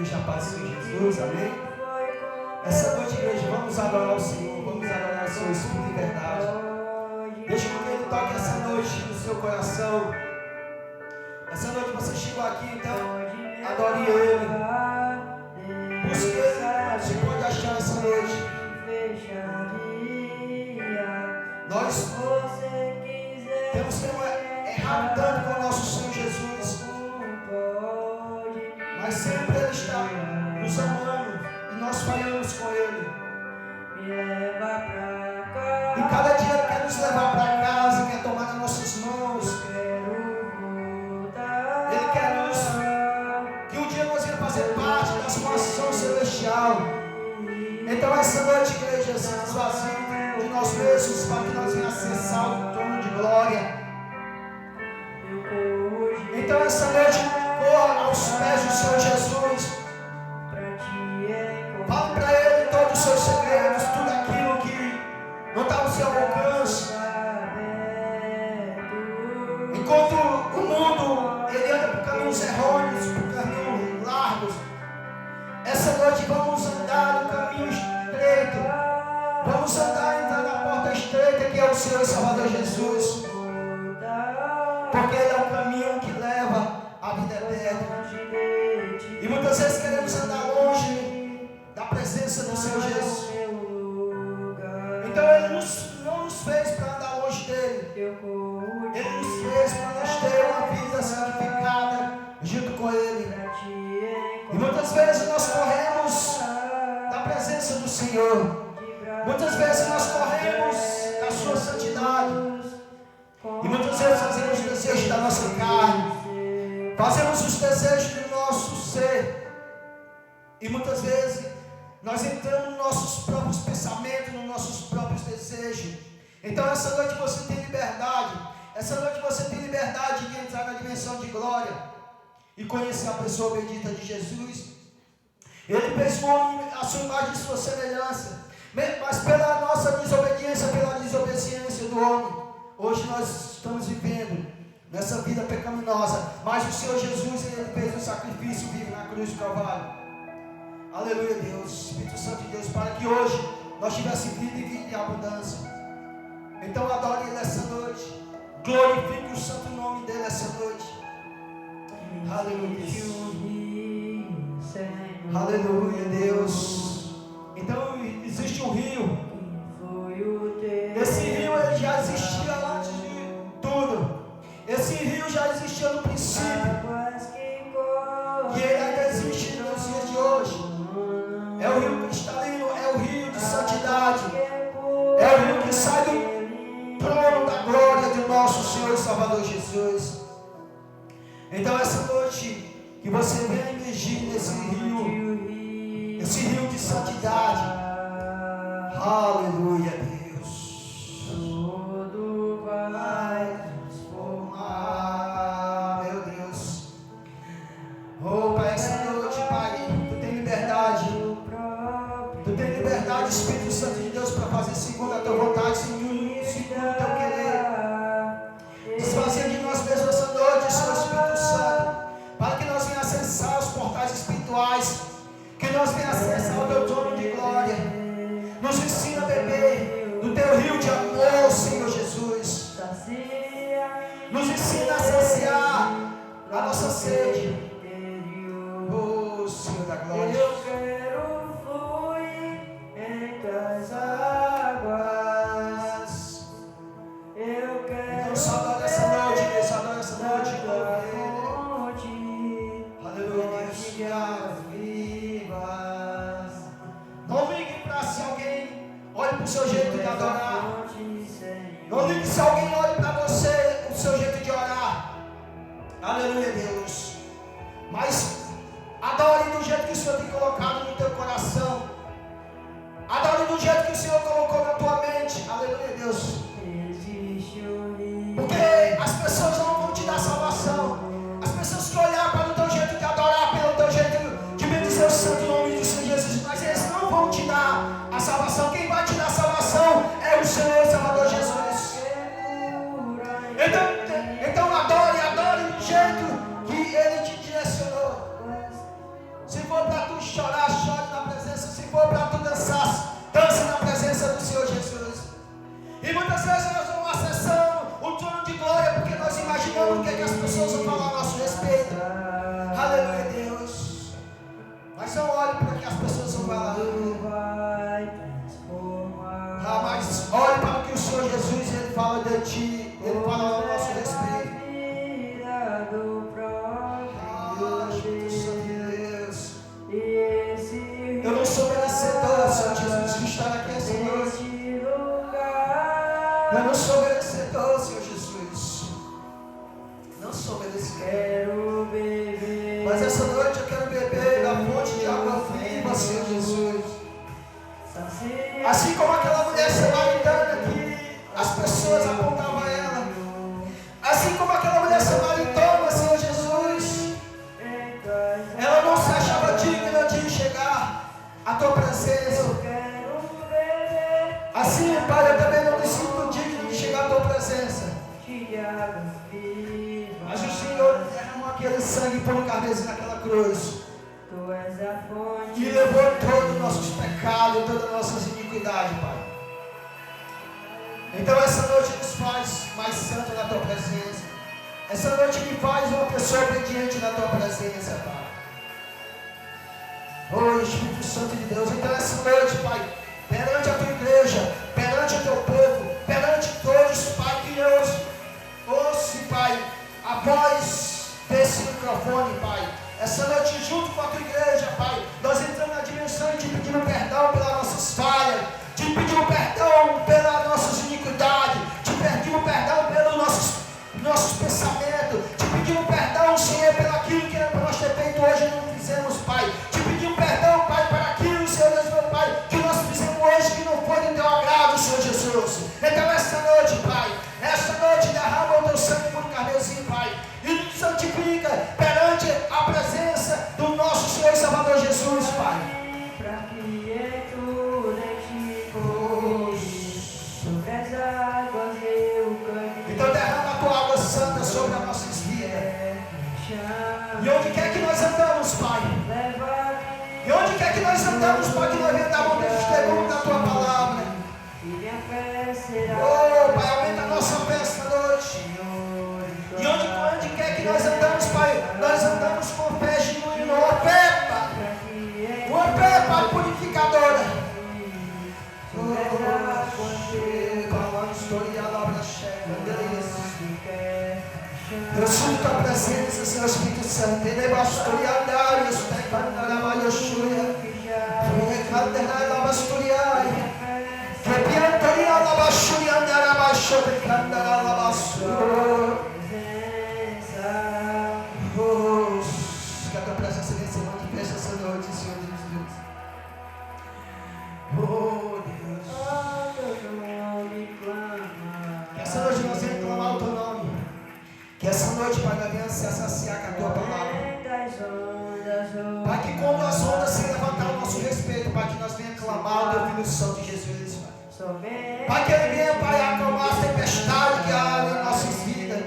igreja, a paz de Jesus, amém? Essa noite, igreja, vamos adorar o Senhor, vamos adorar o seu Espírito em verdade. Deixa que Ele toque essa noite no seu coração. Essa noite você chegou aqui, então adore Ele. Busque Ele, você pode achar essa noite. Nós temos errado tanto com o nosso Senhor Jesus, mas sempre Ele está nos amando e nós falhamos com Ele. E cada dia Ele quer nos levar para casa, quer tomar nas nossas mãos. Ele quer que um dia nós venhamos fazer parte da sua ação celestial. Então essa noite, igreja, se esvazie de nós mesmos para que nós venhamos acessar o trono de glória. Então essa noite, corra aos pés do Senhor Jesus. Fale para Ele todos os seus segredos, tudo aquilo que não está ao seu alcance. Enquanto o mundo ele anda por caminhos errôneos, por caminhos largos, essa noite vamos andar no caminho estreito. Vamos andar, entrar na porta estreita que é o Senhor e Salvador Jesus. Porque Ele é o caminho que leva à vida eterna. E muitas vezes queremos andar longe da presença do Senhor Jesus. Então Ele não nos fez para andar longe dEle. Ele nos fez para nós ter uma vida santificada junto com Ele. E muitas vezes nós corremos da presença do Senhor. Muitas vezes nós corremos da sua santidade. E muitas vezes fazemos os desejos da nossa carne. Fazemos os desejos do nosso ser. E muitas vezes nós entramos nos nossos próprios pensamentos, nos nossos próprios desejos. Então essa noite você tem liberdade. Essa noite você tem liberdade de entrar na dimensão de glória e conhecer a pessoa bendita de Jesus. Ele fez o homem à sua imagem e sua semelhança. Mas pela nossa desobediência, pela desobediência do homem, hoje nós estamos vivendo nessa vida pecaminosa. Mas o Senhor Jesus, Ele fez um sacrifício vivo na cruz do Calvário. Aleluia, Deus, Espírito Santo de Deus, para que hoje nós tivéssemos vida e vida em abundância. Então adore Ele essa noite. Glorifique o santo nome dEle essa noite. Aleluia, Deus. Aleluia, Deus. Então existe um rio. Esse rio ele já existia antes de tudo. Esse rio já existia no princípio. E ele ainda existe nos dias de hoje. É o rio cristalino, é o rio de santidade. É o rio que sai do trono da glória do nosso Senhor e Salvador Jesus. Então essa noite que você venha emergir nesse rio, esse rio de santidade. Aleluia, Deus. Tudo vai transformar, meu Deus. Oh, Pai, essa noite, Pai, Tu tem liberdade. Tu tem liberdade, Espírito Santo de Deus, para fazer segundo a Tua vontade, segundo o Teu querer. Desfazer de nós mesmos essa noite, Senhor Espírito Santo, para que nós venhamos acessar os portais espirituais, que nós venhamos acessar o Teu trono de glória. Nos ensina a beber do Teu rio de amor, Senhor Jesus. Nos ensina a saciar a nossa sede. Oh, Senhor da glória. Eu quero fluir entre as águas. Eu quero. Então só adora essa noite, Deus. Só adora essa noite. Aleluia, Deus. Vivas. Não ligue para se alguém olhe para o seu jeito de adorar. Não ligue se alguém olhe para você, o seu jeito de orar. Aleluia, Deus. Mas adore do jeito que o Senhor tem colocado no teu coração. Adore do jeito que o Senhor colocou na tua mente. Aleluia, Deus. Porque as pessoas não vão te dar salvação. As pessoas que olhar para o teu jeito de adorar, pelo teu jeito de bendizer o santo nome do Senhor Jesus, mas eles não vão te dar a salvação. Quem vai te dar a salvação é o Senhor e Salvador Jesus. Então adore do jeito que Ele te direcionou. Se for para para que as pessoas vão falar. Mas olhe para o que o Senhor Jesus ele fala de ti, ele fala ao nosso respeito. Espírito Santo de Deus, eu não sou merecedor, Senhor Jesus, de estar aqui essa noite. Eu não sou merecedor, Senhor Jesus. Não sou merecedor. Mas essa noite eu quero beber da fonte de água viva, Senhor Jesus. Assim como aquela mulher samaritana que as pessoas apontavam a ela. Assim como aquela mulher samaritana, Senhor Jesus. Ela não se achava digna de chegar à tua presença. Assim, Pai, eu também não me sinto digno de chegar à tua presença. Mas o Senhor derramou aquele sangue puro carmesim naquela cruz. E levou todos os nossos pecados, todas as nossas iniquidades, Pai. Então essa noite nos faz mais santo na tua presença. Essa noite me faz uma pessoa obediente na tua presença, Pai. Oh, Espírito Santo de Deus. Então essa noite, Pai, perante a tua igreja, perante o teu povo, perante todos, Pai, que ouça, Pai, a voz desse microfone, Pai. Essa noite, junto com a tua igreja, Pai, nós entramos na dimensão de pedir perdão pelas nossas falhas, de pedir perdão pelas nossas iniquidades, de pedir perdão pelos nossos pensamentos, de pedir perdão, Senhor, pelo aquilo que era para nós ter feito hoje e não fizemos, Pai. De pedir perdão, Pai, para aquilo, Senhor Deus, meu Pai, que nós fizemos hoje que não foi do teu agrado, Senhor Jesus. Então, essa noite, Pai, essa noite derrama o teu sangue por carmesim, Pai, e nos santifica perante a presença do nosso Senhor e Salvador Jesus, Pai. Então derrama a tua água santa sobre as nossas vidas. E onde quer que nós andamos, Pai, e onde quer que nós andamos, Pai, que nós andamos testemunho da tua palavra. Oh, Pai, aumenta a nossa fé esta noite. E onde quer que nós andamos, Pai, nós andamos com fé genuína, uma fé, Pai, uma fé, Pai, purificadora. Eu sinto a presença, Senhor Espírito Santo. Ele bastou andar, está cantando a malhochuia. Foi cantar a bastoriai. Foi piantaria a baschuia, andar a baixo, cantar a bastura. Que a tua presença venha se manifesta essa noite, Senhor Deus. Oh, Deus. Que essa noite nós venhamos clamar o teu nome. Que essa noite, Pai, nós venhamos se saciar com a tua palavra. Pai, que quando as ondas se levantar ao nosso respeito, Pai, que nós venhamos clamar o teu Filho Santo de Jesus, Pai. Pai, que ele venha, Pai, acalmar as tempestades que há em nossas vidas.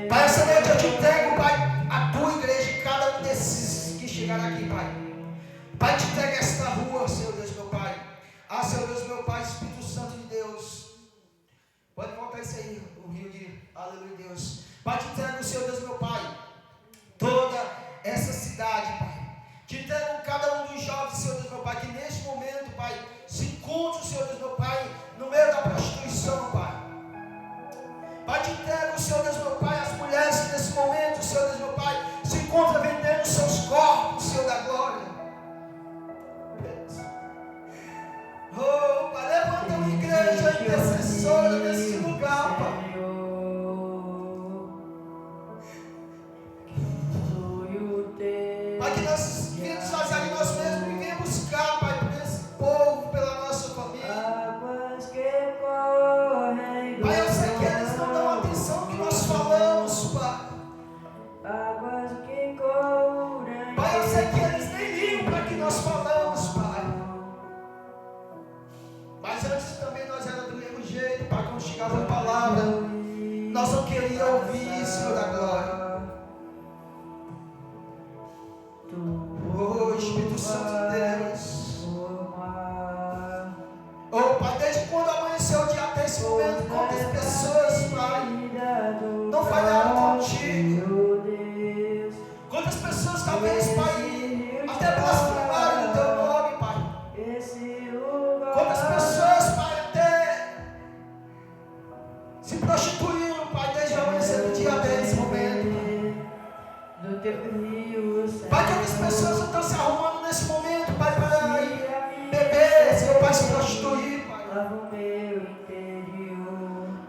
Pai, essa noite eu te entrego, Pai, a tua igreja e cada um desses que chegaram aqui, Pai. Pai, te entrega esta rua, Senhor Deus, meu Pai. Ah, Senhor Deus, meu Pai, Espírito Santo de Deus. Pode voltar isso aí, o rio de aleluia, Deus. Pai, te entrego, Senhor Deus, meu Pai, toda essa cidade, Pai. Te entrego cada um dos jovens, Senhor Deus, meu Pai, que neste momento, Pai, se encontra, Senhor Deus, meu Pai, no meio da prostituição, Pai. Pai, te entrego, Senhor Deus, meu Pai, as mulheres que nesse momento, Senhor Deus, meu Pai, se encontram vendendo seus corpos, Senhor da glória. Oh, Pai, levanta uma igreja intercessora nesse lugar, Pai. Pai, que nós viemos fazer ali nós mesmos e venhamos buscar, Pai, por esse povo, pela nossa família. Pai, eu sei que eles não dão atenção ao que nós falamos, Pai. Pai, eu sei que eles nem ligam para o que nós falamos, Pai. Mas antes também nós éramos do mesmo jeito, Pai, quando chegava a palavra, nós não queríamos ouvir, Senhor da glória. Oh, Espírito Santo de Deus. Oh, Pai, desde quando amanheceu o dia até esse momento, quantas pessoas, Pai, não falharam contigo? Quantas pessoas talvez, Pai, até blasfemaram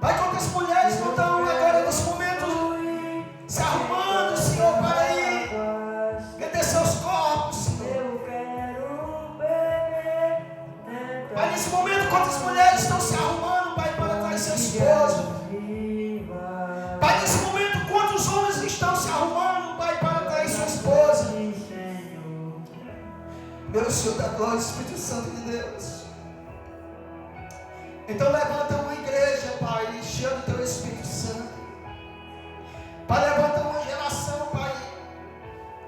Pai, quantas mulheres não estão agora nesse momento se arrumando, Senhor, para ir vender seus corpos, Senhor. Pai, nesse momento, quantas mulheres estão se arrumando, Pai, para trazer seu esposo. Pai, nesse momento, quantos homens estão se arrumando, Pai, para trazer sua esposa. Meu Senhor da glória, Espírito Santo de Deus. Então levanta uma igreja, Pai, cheia do Teu Espírito Santo. Pai, levanta uma geração, Pai,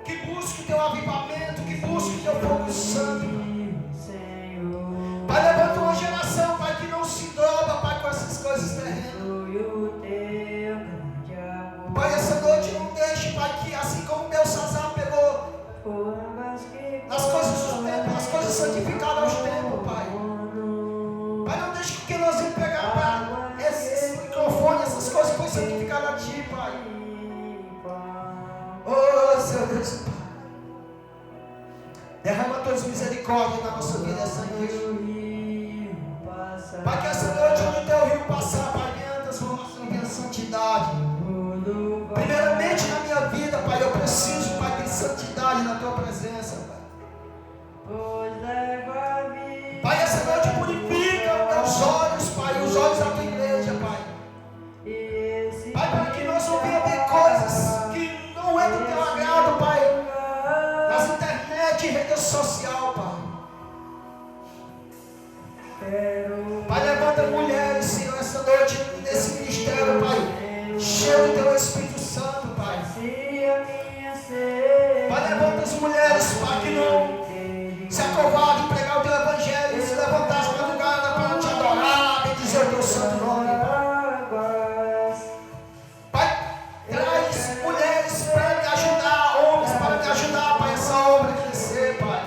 que busque o Teu avivamento, que busque o Teu fogo santo. Pai, levanta uma geração, Pai, que não se dobra, Pai, com essas coisas terrenas. Pai, essa noite não deixe, Pai, que assim como Belsazar pegou nas coisas dos tempos, as coisas santificadas aos tempos, Pai. Pai, não deixe que nós vamos pegar, Pai, esse microfone, essas coisas que foi santificado a Ti, Pai. Oh, Senhor Deus, Pai. Derrama a Tua misericórdia na nossa vida essa noite. Pai, que essa noite onde o Teu rio passar, Pai, venha a transformação, venha a santidade. Primeiramente na minha vida, Pai, eu preciso, Pai, ter santidade na Tua presença, Pai. Pai, essa noite purifica meus olhos, Pai, os olhos da Tua igreja, Pai. Pai, para que nós não venhamos ver coisas que não é do Teu agrado, Pai, nas internet e rede social, Pai. Pai, levanta mulheres, Senhor, essa noite nesse ministério, Pai, cheio do Teu Espírito Santo, Pai. Pai, levanta as mulheres, Pai, que não se acovardem em pregar o Teu Evangelho e se levantar essa madrugada para Te adorar, bendizer o Teu santo nome, Pai. Pai, traz mulheres para me ajudar, homens para me ajudar, Pai, essa obra crescer, Pai.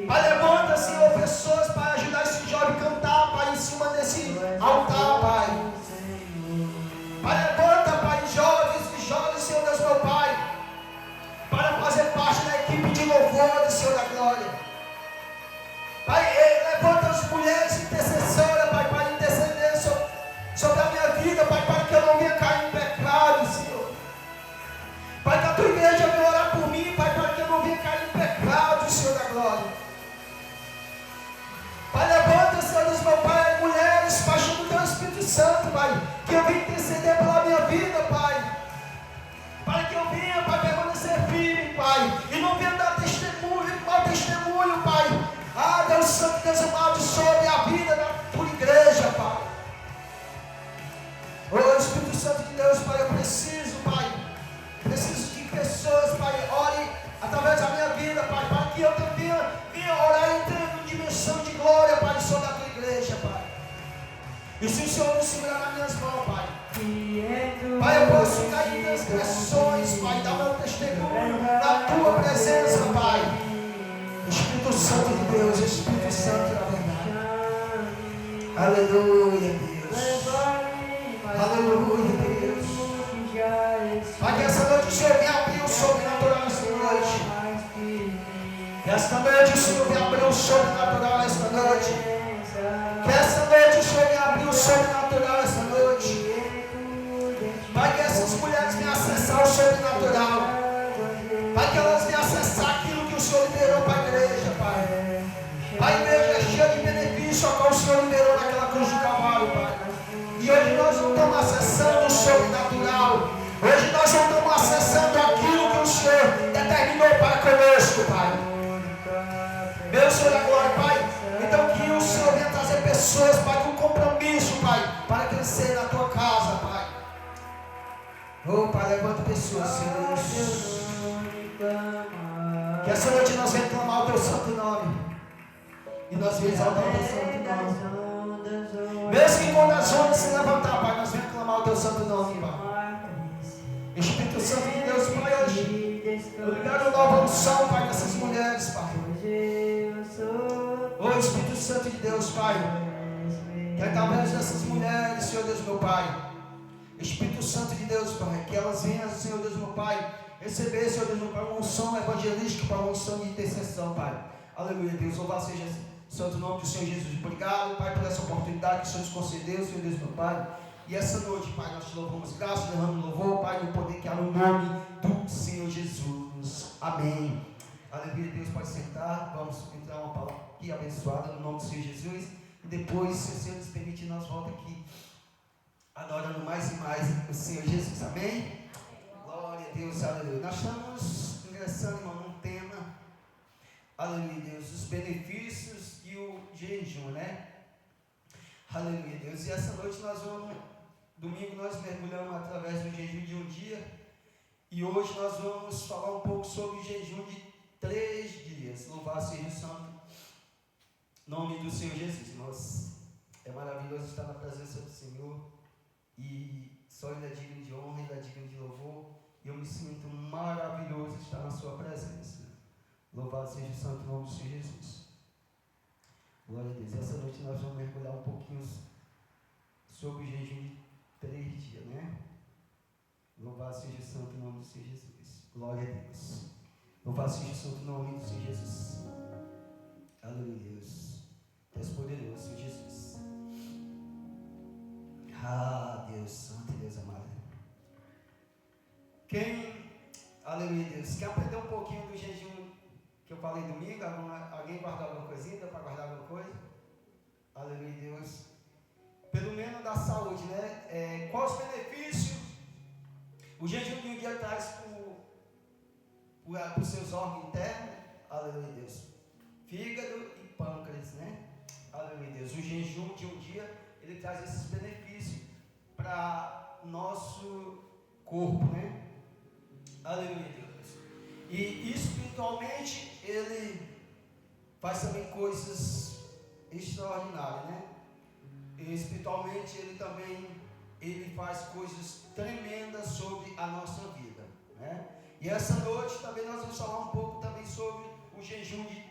Pai, levanta, Senhor, pessoas para ajudar esse jovem a cantar, Pai, em cima desse altar, Pai. Pai, levanta, Pai, jovens, Senhor Deus, meu Pai, para fazer parte da equipe de louvor do Senhor da glória. Pai, levanta as mulheres intercessoras, Pai, para interceder sobre a minha vida, Pai, para que eu não venha cair em pecado, Senhor. Pai, que a Tua igreja venha orar por mim, Pai, para que eu não venha cair em pecado, Senhor da glória. Pai, levanta, Senhor Deus, meu Pai, mulheres, Pai, junto do Teu Espírito Santo, Pai, que eu venha interceder pela minha vida, Pai. Para que eu venha, Pai, permanecer firme, Pai, e não venha dar testemunho, mau testemunho, Pai. Ah, Deus Santo, Deus amado, sobre a vida da Tua igreja, Pai. Oh, Espírito Santo de Deus, Pai, eu preciso, Pai, preciso de pessoas, Pai, orem através da minha vida, Pai, para que eu também venha orar entrando em dimensão de glória, Pai, sobre a Tua igreja, Pai. E se o Senhor me segurar nas minhas mãos, Pai, Pai, eu posso cair em transgressões, Pai, dar meu testemunho na Tua presença, Pai. Espírito Santo de Deus, Espírito Santo da verdade. Aleluia, Deus. Aleluia, Deus. Pai, que essa noite o Senhor me abriu o sobrenatural esta noite. Que esta noite o Senhor me abriu o sobrenatural esta noite. Que essa noite o Senhor me abriu o sobrenatural esta noite. Pai, que essas mulheres venham acessar o sobrenatural. Pai, que elas venham acessar aquilo que o Senhor liberou para a igreja, Pai. Pai, a igreja é cheia de benefício, a qual o Senhor liberou naquela cruz do Calvário, Pai. E hoje nós não estamos acessando o sobrenatural. Hoje nós não estamos acessando aquilo que o Senhor determinou para conosco, Pai. Meu Senhor da glória, Pai. Então que o Senhor venha trazer pessoas, Pai, com compromisso, Pai, para crescer na Tua casa, Pai. Oh, Pai, levanta pessoas, Senhor. Que essa noite nós venhamos clamar o Teu santo nome. E nós venhamos exaltar o Teu santo nome. Mesmo que quando as ondas se levantar, Pai, nós venhamos clamar o Teu santo nome, Pai. Espírito Santo de Deus, Pai, hoje eu libero nova unção, Pai, dessas mulheres, Pai. Oh, Espírito Santo de Deus, Pai, que através dessas mulheres, Senhor Deus, meu Pai, Espírito Santo de Deus, Pai, que elas venham, Senhor Deus, meu Pai, receber, Senhor Deus, meu Pai, uma unção evangelística, para uma unção de intercessão, Pai. Aleluia, Deus, louvado seja santo nome do Senhor Jesus. Obrigado, Pai, por essa oportunidade que o Senhor nos concedeu, Senhor Deus, meu Pai. E essa noite, Pai, nós te louvamos graças, derramamos louvor, Pai, no poder que há no nome do Senhor Jesus. Amém. Aleluia, Deus pode sentar. Vamos entrar uma palavra aqui abençoada no nome do Senhor Jesus. E depois, se o Senhor nos permitir, nós voltamos aqui adorando mais e mais o Senhor Jesus. Amém? Glória a Deus, aleluia. Nós estamos ingressando, irmão, num tema, aleluia, Deus, os benefícios e o jejum, né? Aleluia, Deus. E essa noite nós vamos, domingo nós mergulhamos através do jejum de um dia. E hoje nós vamos falar um pouco sobre o jejum de 3 dias. Louvado seja o santo nome do Senhor Jesus. Irmãos, é maravilhoso estar na presença do Senhor. E só Ele é digno de honra, Ele é digno de louvor. E eu me sinto maravilhoso estar na sua presença. Louvado seja o santo nome do Senhor Jesus. Glória a Deus. Essa noite nós vamos mergulhar um pouquinho sobre o jejum de 3 dias, né? Louvado seja o santo nome do Senhor Jesus. Glória a Deus. Louvado seja o santo nome do Senhor Jesus. Aleluia, Deus. Deus poderoso, Senhor Jesus. Ah, Deus santo e Deus amado. Quem, aleluia, Deus, quer aprender um pouquinho do jejum que eu falei domingo? Alguém guardou alguma coisinha? Deu para guardar alguma coisa? Aleluia, Deus. Pelo menos da saúde, né? Quais os benefícios o jejum de um dia traz para os seus órgãos internos? Aleluia, Deus. Fígado e pâncreas, né? Aleluia, Deus. O jejum de um dia, ele traz esses benefícios para nosso corpo, né? Aleluia, Deus. E espiritualmente, ele faz também coisas extraordinárias, né? E espiritualmente, ele faz coisas tremendas sobre a nossa vida, né? E essa noite também nós vamos falar um pouco também sobre o jejum de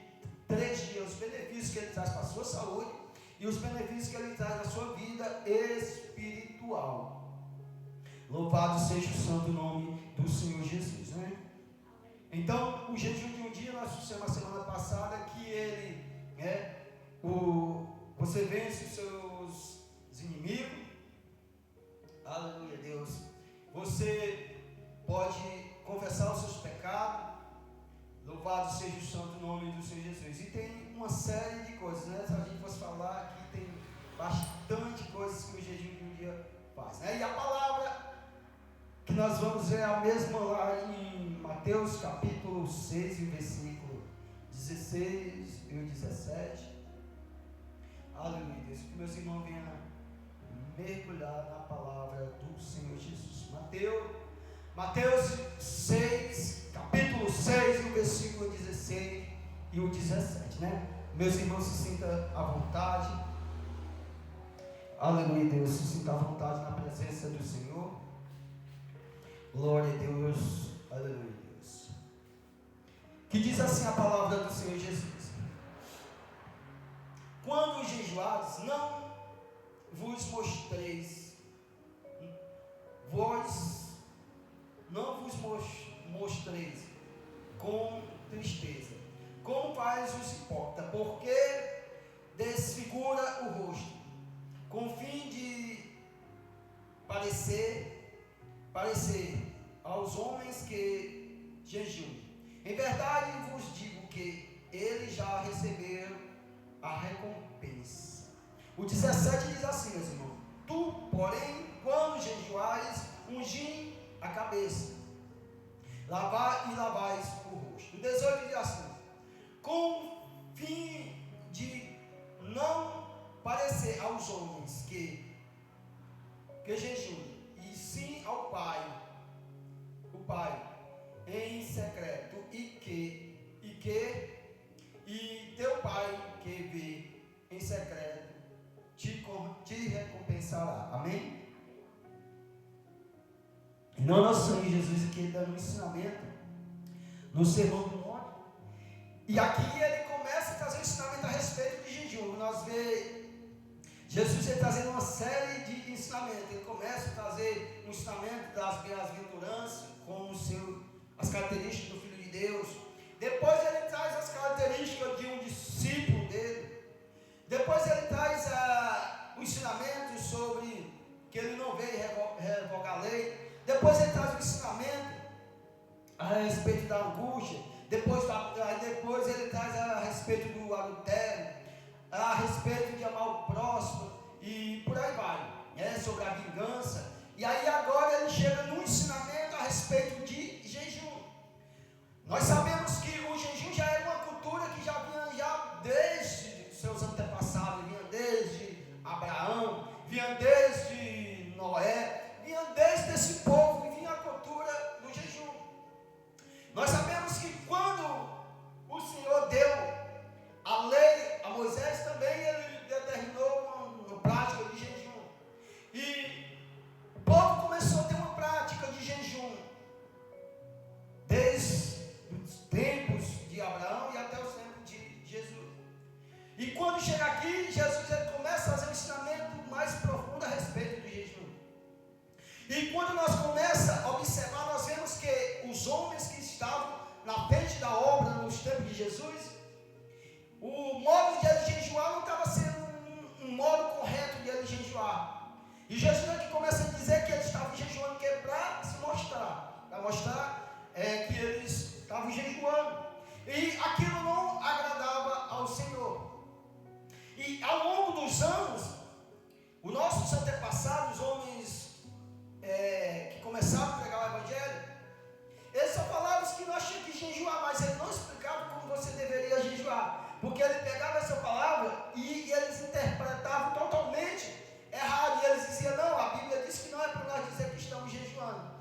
3 dias, os benefícios que ele traz para a sua saúde e os benefícios que ele traz na sua vida espiritual. Louvado seja o santo nome do Senhor Jesus, né? Então, o jejum de um dia, nós fizemos a semana passada que ele, você vence os seus inimigos. Aleluia, Deus. Você pode confessar os seus pecados. Louvado seja o santo nome do Senhor Jesus. E tem uma série de coisas, né? Se a gente fosse falar aqui, tem bastante coisas que o jejum de um dia faz, né? E a palavra que nós vamos ver é a mesma lá em Mateus capítulo 6, versículo 16 e o 17. Aleluia, Deus. Que meus irmãos venham mergulhar na palavra do Senhor Jesus. Mateus 6, capítulo 6, e o versículo 16 e o 17, né? Meus irmãos, se sintam à vontade. Aleluia, Deus, se sintam à vontade na presença do Senhor. Glória a Deus. Aleluia, Deus. Que diz assim a palavra do Senhor Jesus: quando jejuares, não vos mostreis, não vos mostreis com tristeza, como faz os hipócritas, porque desfigura o rosto, com fim de parecer aos homens que jejuam. Em verdade vos digo que eles já receberam a recompensa. O 17 diz assim, meus irmãos: tu, porém, quando jejuares, ungi a cabeça, lavais o rosto. O 18 diz assim: com fim de não parecer aos homens que jejuam, e sim ao Pai, o Pai em secreto, e teu Pai que vê em secreto te recompensará. Amém? Então nosso Senhor Jesus aqui dando um ensinamento no Sermão do Monte, e aqui ele começa a trazer um ensinamento a respeito de jejum. Nós vemos Jesus trazendo uma série de ensinamentos. Ele começa a trazer um ensinamento das bem-aventuranças, com as características do Filho de Deus. Depois ele traz as características de um discípulo dele. Depois ele traz o ensinamento sobre que ele não veio revogar a lei. Depois ele traz o ensinamento a respeito da angústia. Depois ele traz a respeito do adultério, a respeito de amar o próximo e por aí vai, sobre a vingança. E aí agora ele chega no ensinamento a respeito de jejum. Nós sabemos que o jejum já era uma cultura que já vinha desde seus antepassados, vinha desde Abraão, vinha desde Noé, vinha desde esse povo e vinha a cultura do jejum. Nós sabemos que quando o Senhor deu a lei a Moisés, também ele determinou uma prática de jejum. E o povo começou a ter uma prática de jejum desde os tempos de Abraão e até os tempos de Jesus. E quando chega aqui, Jesus ele começa a fazer um ensinamento mais profundo a respeito do jejum. E quando nós começamos a observar, nós vemos que os homens que estavam na frente da obra nos tempos de Jesus, o modo de eles jejuar não estava sendo um modo correto de eles jejuar. E Jesus aqui começa a dizer que eles estavam jejuando para se mostrar, para mostrar que eles estavam jejuando. E aquilo não agradava ao Senhor. E ao longo dos anos, os nossos antepassados, homens que começaram a pregar o Evangelho, eles só falavam que nós tínhamos que jejuar, mas ele não explicava como você deveria jejuar, porque ele pegava essa palavra e eles interpretavam totalmente errado, e eles diziam, não, a Bíblia diz que não é para nós dizer que estamos jejuando.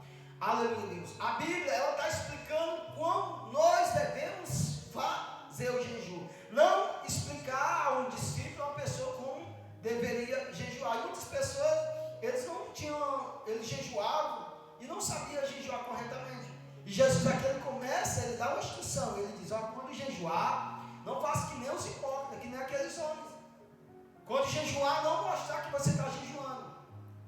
Aleluia, Deus. A Bíblia, ela está explicando como nós devemos fazer o jejum, não explicar a um discípulo, a uma pessoa como deveria jejuar. E muitas pessoas, eles jejuavam e não sabiam jejuar corretamente. E Jesus aqui ele começa, ele dá uma instrução, ele diz, quando jejuar, não faça que nem os hipócritas, que nem aqueles homens. Quando jejuar, não mostrar que você está jejuando.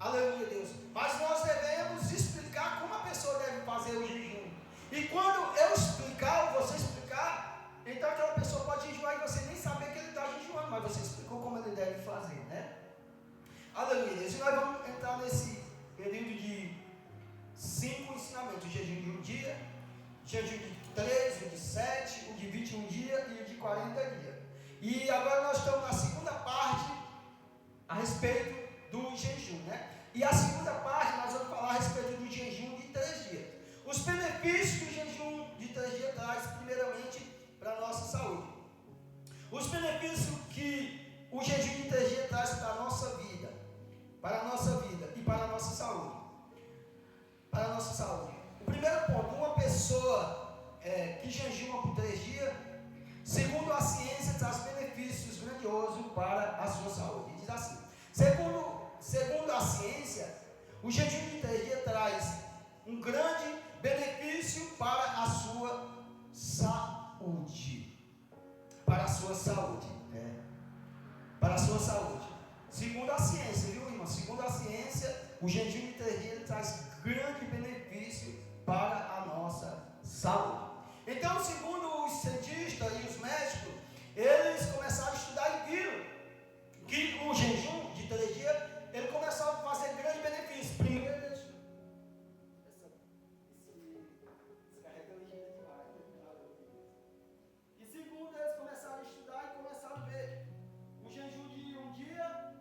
Aleluia, Deus. Mas nós devemos explicar como a pessoa deve fazer o jejum. E quando eu explicar, ou você explicar, então aquela pessoa pode jejuar e você nem saber que ele está jejuando, mas você explicou como ele deve fazer, né? Aleluia, Deus. E nós vamos entrar nesse período de 5 ensinamentos: o jejum de um dia, jejum de 3, o de 7, o de 21 dias e o de 40 dias. E agora nós estamos na segunda parte a respeito do jejum, né? E a segunda parte nós vamos falar a respeito do jejum de 3 dias. Os benefícios que o jejum de 3 dias traz, primeiramente, para a nossa saúde. Os benefícios que o jejum de 3 dias traz para a nossa vida, e para a nossa saúde. Para a nossa saúde. O primeiro ponto, uma pessoa que jejuma por 3 dias, segundo a ciência, traz benefícios grandiosos para a sua saúde. Diz assim, segundo a ciência, o jejum de 3 dias traz um grande benefício para a sua saúde. Para a sua saúde. Para a sua saúde. Segundo a ciência, viu, irmão? Segundo a ciência, o jejum de 3 dias traz grande benefício para a nossa saúde. Então, segundo os cientistas e os médicos, eles começaram a estudar e viram que o jejum de 3 dias, ele começou a fazer grande benefício. Primeiro, esse carregador gira demais. E segundo, eles começaram a estudar e começaram a ver o jejum de um dia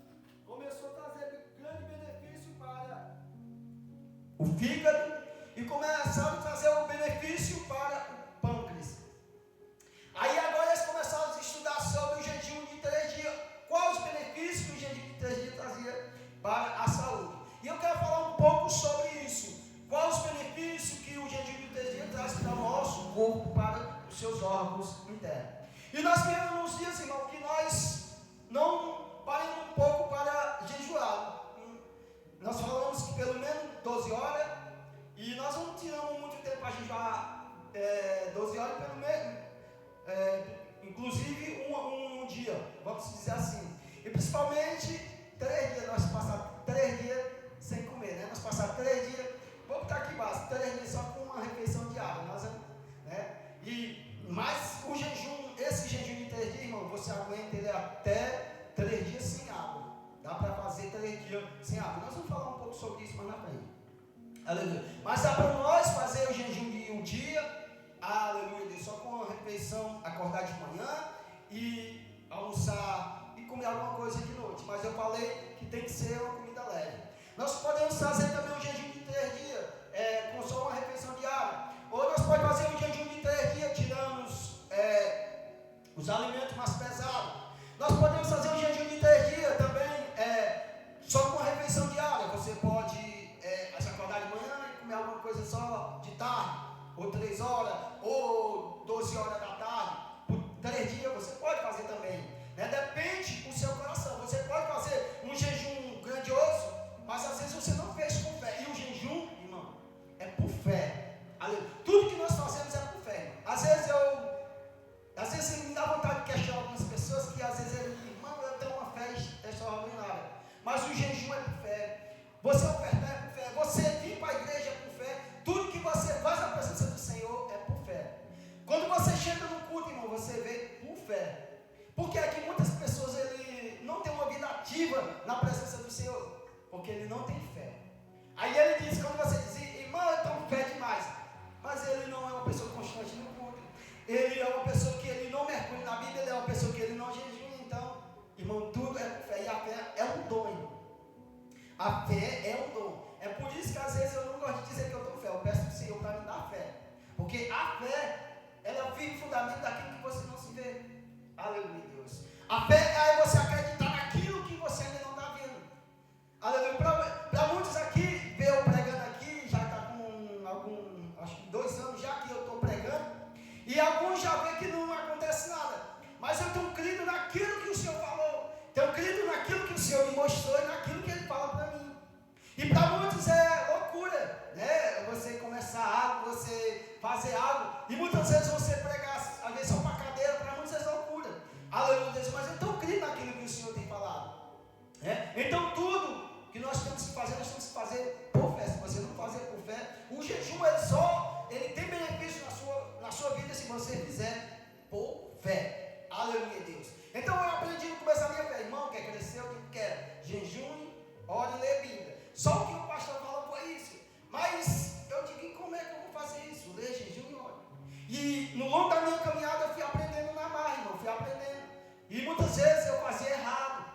começou a trazer grande benefício para o fígado e começaram a trazer o benefício para o pâncreas. Aí agora eles começaram a estudar sobre o jejum de 3 dias. Quais os benefícios que o jejum de 3 dias trazia para a saúde? E eu quero falar um pouco sobre isso. Quais os benefícios que o jejum de 3 dias traz para o nosso corpo, para os seus órgãos internos. E nós queremos nos dias, irmão, que nós não paremos um pouco para jejuar. Nós falamos que pelo menos 12 horas, e nós não tiramos muito tempo para jejuar 12 horas, pelo menos, inclusive um dia, vamos dizer assim. E principalmente 3 dias, nós passamos 3 dias sem comer, né? Nós passamos 3 dias, vamos botar aqui embaixo, 3 dias só com uma refeição diária, mas o jejum, esse jejum de 3 dias, irmão, você aguenta ele até 3 fazer 3 dias sem água. Nós vamos falar um pouco sobre isso mais na frente. Aleluia. Mas dá para nós fazer o jejum de um dia, aleluia, só com a refeição, acordar de manhã e almoçar e comer alguma coisa de noite. Mas eu falei que tem que ser uma comida leve. Nós podemos fazer também um jejum de 3 dias, com só uma refeição diária. Ou nós podemos fazer um jejum de 3 dias, tirando os alimentos mais pesados. Nós podemos fazer um jejum de 3 dias também, só com uma refeição diária. Você pode se acordar de manhã e comer alguma coisa só de tarde, ou 3 horas, ou 12 horas da tarde, por 3 dias. Você pode fazer também, né? Depende do seu coração. Você pode fazer um jejum grandioso, mas às vezes você não fez com fé. E o jejum, irmão, é por fé. Tudo que nós fazemos é por fé. Às vezes me dá vontade de questionar algumas pessoas que às vezes ele diz, irmão, eu tenho uma fé extraordinária. Mas o jejum é por fé. Você ofertar é por fé. Você vir para a igreja é por fé. Tudo que você faz na presença do Senhor é por fé. Quando você chega no culto, irmão, você vê por fé. Porque é que muitas pessoas ele não tem uma vida ativa na presença do Senhor, porque ele não tem fé. Aí ele diz, quando você diz, irmão, eu tenho fé demais, mas ele não é uma pessoa constante no culto. Ele é uma pessoa que ele não mergulha na Bíblia, ele é uma pessoa que ele não jejua. Então, irmão, tudo é por fé. E a fé é um dom, irmão. A fé é um dom. É por isso que às vezes eu não gosto de dizer que eu tenho fé. Eu peço ao Senhor para me dar fé. Porque a fé, ela é o firme fundamento daquilo que você não se vê. Aleluia, Deus. A fé é você acreditar naquilo que você ainda não está vendo. Aleluia. Para muitos aqui, ver eu pregando aqui, já está com acho que 2 anos já que eu estou pregando. E alguns já vê que não acontece nada. Mas eu tenho crido naquilo que o Senhor falou. Tenho crido naquilo que o Senhor me mostrou e naquilo que Ele fala para mim. E para muitos é loucura, né? Você começar algo, você fazer algo. E muitas vezes você pregar, às vezes só para a cadeira, para muitos é loucura. Aleluia, Deus. Mas eu tenho crido naquilo que o Senhor tem falado. Então tudo que nós temos que fazer, nós temos que fazer por fé. Se você não fazer por fé, o jejum ele tem benefício na sua vida se você fizer por fé. Aleluia, Deus. Então eu aprendi no começo da minha fé, irmão, quer crescer, o que quer? Jejum, ore e lê Bíblia. Só o que o pastor falou foi isso. Mas eu digo, como é que eu vou fazer isso? Ler, jejum e ore. E no longo da minha caminhada eu fui aprendendo na marra, irmão, fui aprendendo. E muitas vezes eu fazia errado.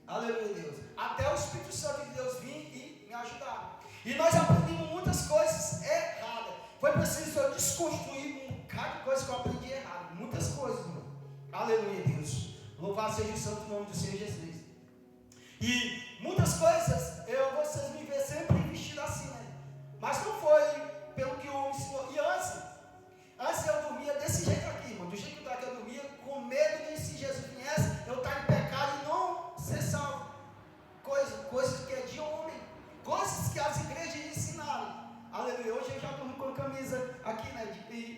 Aleluia, Deus. Até o Espírito Santo de Deus vir e me ajudar. E nós aprendemos muitas coisas erradas. Foi preciso eu desconstruir um bocado de coisas que eu aprendi errado. Muitas coisas, irmão. Aleluia, Deus. Louvado seja o santo nome do Senhor Jesus. E muitas coisas, vocês me veem sempre vestido assim, né? Mas não foi pelo que o ensinou. E antes eu dormia desse jeito aqui, irmão. Do jeito que eu estava aqui, eu dormia com medo de, se Jesus viesse, eu estar em pecado e não ser salvo. Coisas que é de homem. Coisas que as igrejas ensinaram. Aleluia. Hoje eu já durmo com a camisa aqui, né?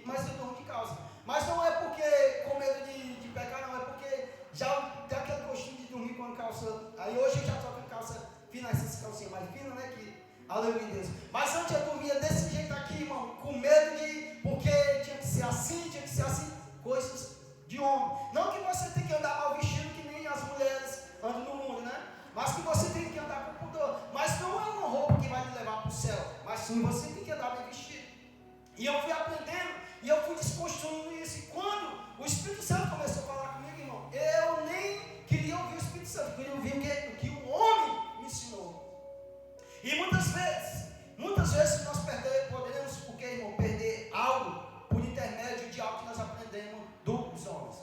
Mas eu durmo de calça. Mas não é porque com medo de pecar, não. É porque já tem aquele costume de dormir com a calça. Aí hoje eu já estou com a calça fina, essas calcinhas mais finas, né? Aleluia, Deus. Mas antes eu dormia desse jeito aqui, irmão. Com medo porque tinha que ser assim. Coisas de homem. Não que você tem que andar mal vestido que nem as mulheres andam no mundo, né? Mas que você tem que andar com pudor. Mas não é uma roupa que vai te levar para o céu. Mas sim, você tem que andar bem vestido. E eu fui aprendendo e eu fui desconstruindo isso. E quando o Espírito Santo começou a falar comigo, irmão, eu nem queria ouvir o Espírito Santo. Eu queria ouvir o que o homem me ensinou. E muitas vezes nós poderemos, porque, irmão, perder algo por intermédio de algo que nós aprendemos dos homens.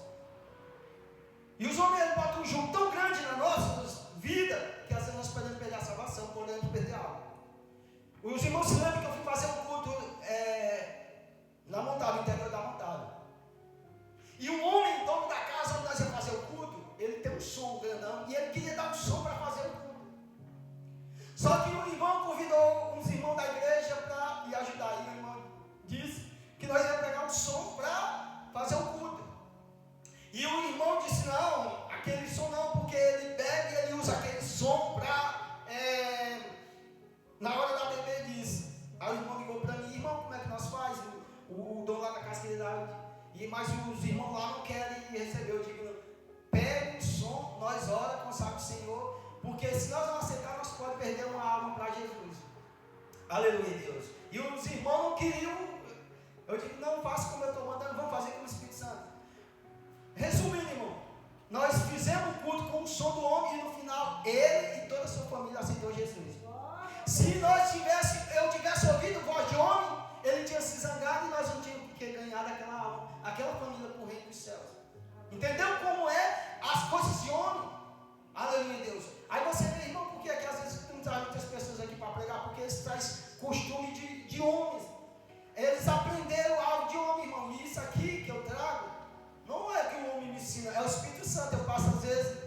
E os homens botam um jogo tão grande na nossa vida que às vezes nós podemos perder a salvação, podemos perder algo. Os irmãos se lembram que eu fui fazer um culto na montada, no interior da montada. E o homem, dono da casa onde nós íamos fazer o culto, ele tem um som grandão e ele queria dar um som para fazer o culto. Só que o irmão convidou uns irmãos da igreja para ir ajudar. E o irmão disse que nós íamos pegar um som para fazer o culto. E o irmão disse, não, aquele som não, porque ele bebe e ele usa aquele som para, na hora da bebê, diz. Aí o irmão ligou para mim, irmão, como é que nós faz? O dono lá da casa que ele dá, mas os irmãos lá não querem receber. Eu digo, pega o som, nós ora, consagra o Senhor, porque se nós Aleluia, Deus. E os irmãos não queriam. Eu digo, não faça como eu estou mandando, vamos fazer como o Espírito Santo. Resumindo, irmão, nós fizemos um culto com o som do homem e no final ele e toda a sua família aceitou Jesus. Se eu tivesse ouvido voz de homem, ele tinha se zangado e nós não tínhamos que ganhar daquela alma, aquela família para o reino dos céus. Entendeu como é as coisas de homem? Aleluia, Deus. Aí você vê, irmão, por que às vezes não traz muitas pessoas aqui para pregar? Porque eles trazem costume de homens. Eles aprenderam algo de homem, irmão. E isso aqui que eu trago, não é que o homem me ensina, é o Espírito Santo. Eu passo às vezes,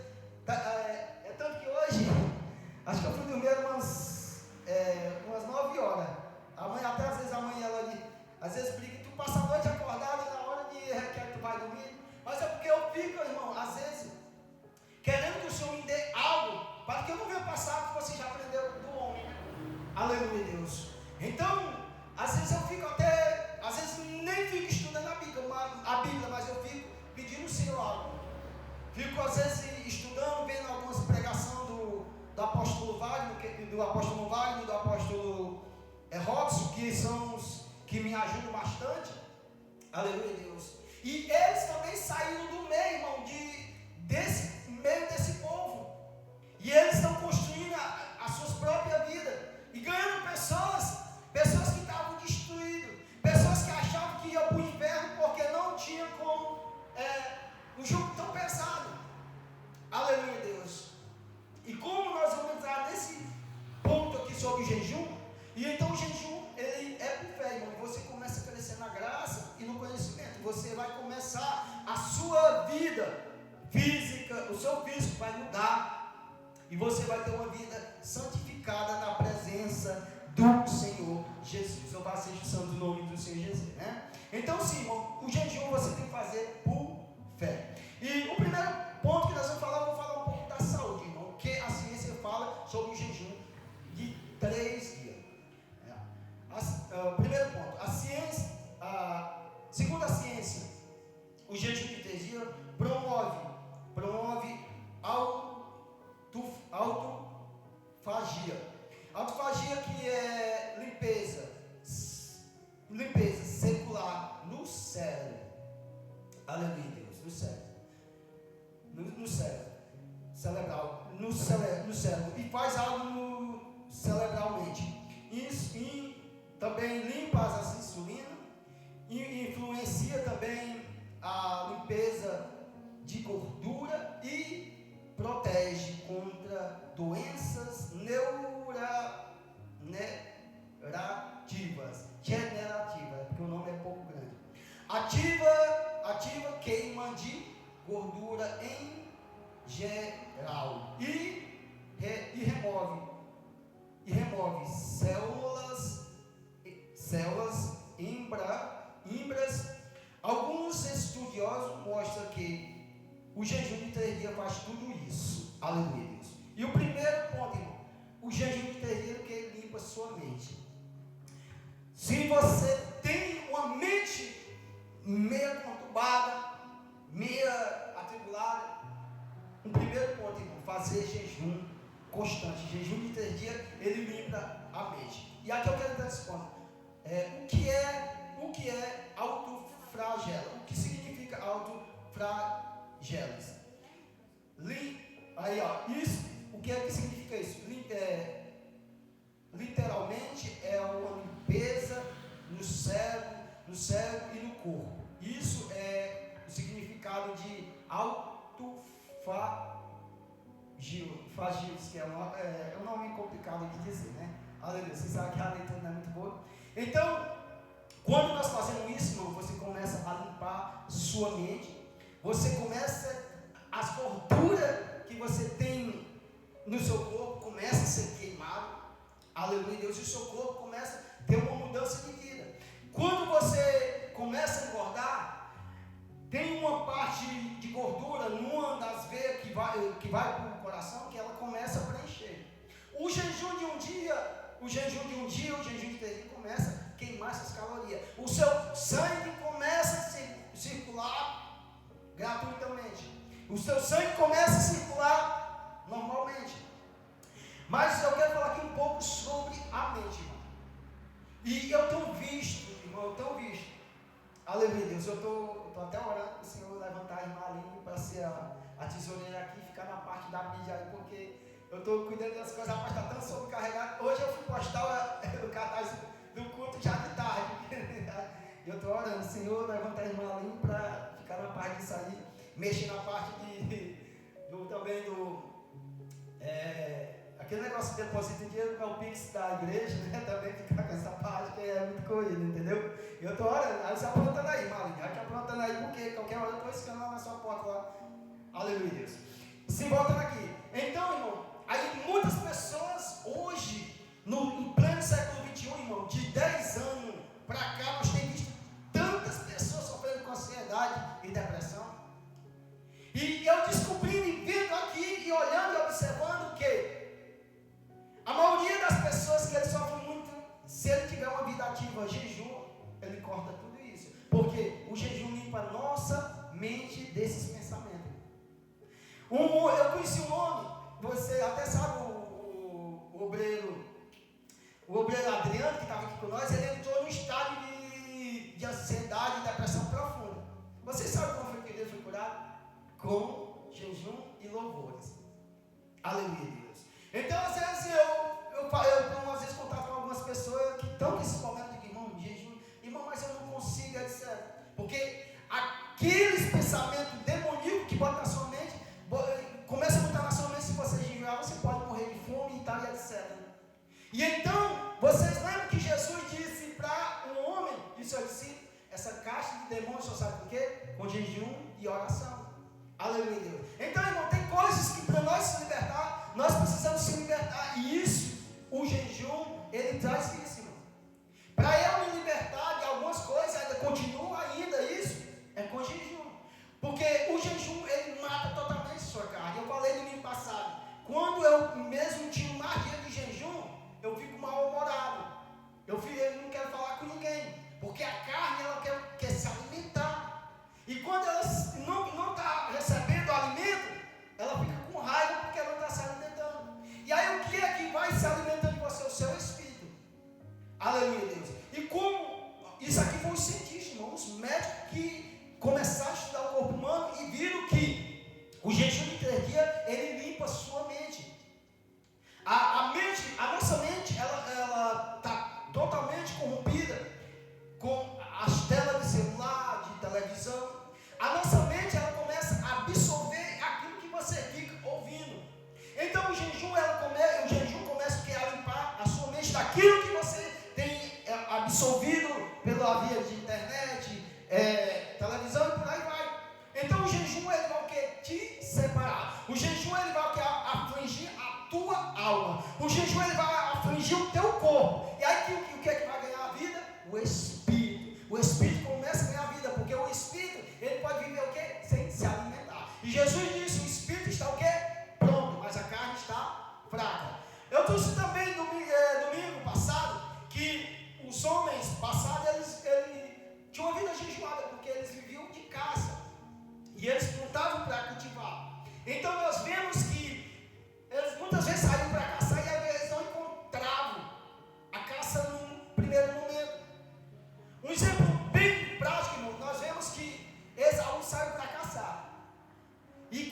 é tanto que hoje, acho que eu fui dormir umas 9 horas. Amanhã, até às vezes amanhã ela ali, às vezes briga, tu passa a noite acordado e na hora de requer tu vai dormir. Mas é porque eu fico, irmão, às vezes, querendo que o Senhor me dê algo, para que eu não venha passar que você já aprendeu do homem. Aleluia, Deus. Então, às vezes eu fico até, às vezes nem fico estudando a Bíblia, mas eu fico pedindo o Senhor algo. Fico às vezes estudando, vendo algumas pregações do apóstolo Wagner, do apóstolo Robson, que são os que me ajudam bastante. Aleluia, Deus. E eles também saíram do meio, irmão, desse meio desse povo. E eles estão construindo a sua própria vida e ganhando pessoas que estavam destruídas, pessoas que achavam que iam para o inferno porque não tinha como um jugo tão pesado. Aleluia, Deus. E como nós vamos entrar nesse ponto aqui sobre o jejum, e então o jejum, ele é por fé, irmão. Você começa a crescer na graça e no conhecimento. Você vai começar a sua vida física, o seu físico vai mudar. E você vai ter uma vida santificada na presença do Senhor Jesus. Louvado seja o santo nome do Senhor Jesus, né? Então sim, irmão, o jejum você tem que fazer por fé. E o primeiro ponto que nós vamos falar, eu vou falar um pouco da saúde, irmão. Que a ciência fala sobre o jejum de 3 dias. Primeiro ponto, a ciência, segundo a ciência, o jejum de 3 dias promove autofagia. Autofagia que é limpeza secular no cérebro. Aleluia, Deus, no cérebro. No cérebro. Cerebral. No cérebro. E faz algo cerebralmente. E também limpa as insulinas. E influencia também a limpeza de gordura e protege contra doenças generativas, porque o nome é pouco grande. Ativa queima de gordura em geral e remove células ímbras. Alguns estudiosos mostram que o jejum de 3 dias faz tudo isso. Aleluia, Deus. E o primeiro ponto, irmão, o jejum de 3 dias que ele limpa sua mente. Se você tem uma mente meia conturbada, meia atribulada, o primeiro ponto, irmão, fazer jejum constante. Jejum de 3 dias, ele limpa a mente. E aqui eu quero dar esse ponto. O que é autoflagelo? O que significa autoflagelos? Aí, ó, isso, o que é que significa isso? Literalmente é uma limpeza no cérebro e no corpo. Isso é o significado de autofagios, que é um nome complicado de dizer, né? Aleluia, você sabe que a leitura não é muito boa. Então, quando nós fazemos isso, irmão, você começa a limpar sua mente. Você começa, as gorduras que você tem no seu corpo começa a ser queimado. Aleluia, Deus, e o seu corpo começa a ter uma mudança de vida. Quando você começa a engordar, tem uma parte de gordura numa das veias que vai para o coração, que ela começa a preencher. O jejum de um dia, o jejum de 3 dias começa a queimar essas calorias. O seu sangue começa a circular gratuitamente. O seu sangue começa a circular normalmente. Mas eu quero falar aqui um pouco sobre a mente, irmão. E eu tenho visto, irmão, eu tenho visto. Aleluia, Deus, eu estou até orando para o Senhor levantar a irmã Aline para ser a tesoureira aqui e ficar na parte da mídia aí, porque eu estou cuidando das coisas, rapaz, está tão sobrecarregado. Hoje eu fui postar o cartaz do culto já de tarde. Eu estou orando, Senhor, levantar a irmã Aline para ficar na parte disso aí, mexer na parte também aquele negócio de deposito de dinheiro para o Pix da igreja, né? Também ficar com essa parte que é muito corrida, entendeu? Eu estou orando, aí você aprontando aí, Malinho, vai te aprontando aí, porque qualquer hora eu estou escando lá na sua porta lá. Aleluia, Deus. Se voltando aqui. Então, irmão, aí muitas pessoas hoje, em pleno século XXI, irmão, de 10 anos para cá, nós temos visto tantas pessoas sofrendo com ansiedade e depressão. E eu descobri, vendo aqui e olhando e observando que a maioria das pessoas que ele sofre muito, se ele tiver uma vida ativa, jejum, ele corta tudo isso. Porque o jejum limpa a nossa mente desses pensamentos. Eu conheci um homem, você até sabe o obreiro Adriano, que estava aqui com nós, ele entrou num estado de ansiedade e depressão profunda. Você sabe como foi que ele foi curado? Com jejum e louvores. Aleluia, Deus. Então, às vezes, eu às vezes contato com algumas pessoas que estão nesse momento de irmão, jejum, irmão, mas eu não consigo, etc. Porque aqueles pensamentos demoníacos que botam na sua mente, começa a botar na sua mente, se você jejuar, você pode morrer de fome e tal, e etc. E então, vocês lembram que Jesus disse para um homem, disse ao discípulo, essa caixa de demônios só sabe por quê? Com jejum e oração. Aleluia, Deus. Então, irmão, tem coisas que para nós se libertar, nós precisamos se libertar. E isso, o jejum, ele traz isso, irmão. Para eu me libertar de algumas coisas, ainda continua ainda isso, é com jejum. Porque o jejum, ele mata totalmente a sua carne. Eu falei domingo passado, quando eu mesmo tinha mais dia de jejum, eu fico mal-humorado. Eu não quero falar com ninguém. Porque a carne, ela quer se alimentar. E quando ela não está recebendo alimento, ela fica com raiva porque ela não está se alimentando. E aí o que é que vai se alimentando de você? O seu espírito. Aleluia, Deus. E como isso aqui foi os cientistas, irmão, os médicos que começaram a estudar o corpo humano e viram que o jejum de 3 dias, ele limpa a sua mente. A nossa mente, ela está totalmente corrompida com as telas de celular, de televisão. A nossa mente, ela começa a absorver aquilo que você fica ouvindo. Então o jejum começa a limpar a sua mente daquilo que você tem absorvido pela via de internet, televisão e por aí vai. Então o jejum, ele vai o quê? Te separar. O jejum, ele vai o quê? Afligir a tua alma. O jejum, ele vai afligir o teu corpo. E aí o que é que vai ganhar a vida? O espírito. O espírito começa a ganhar a vida, porque o espírito, ele pode viver o quê? Sem se alimentar. E Jesus disse, o espírito está o quê? Pronto, mas a carne está fraca. Eu trouxe também domingo passado, que os homens passados, eles tinham uma vida jejuada, porque eles viviam de caça. E eles plantavam para cultivar. Então nós vemos que eles muitas vezes saíam para caçar e às vezes não encontravam a caça no primeiro momento. Um exemplo bem prático, irmão, nós vemos que Esaú saiu para caçar. E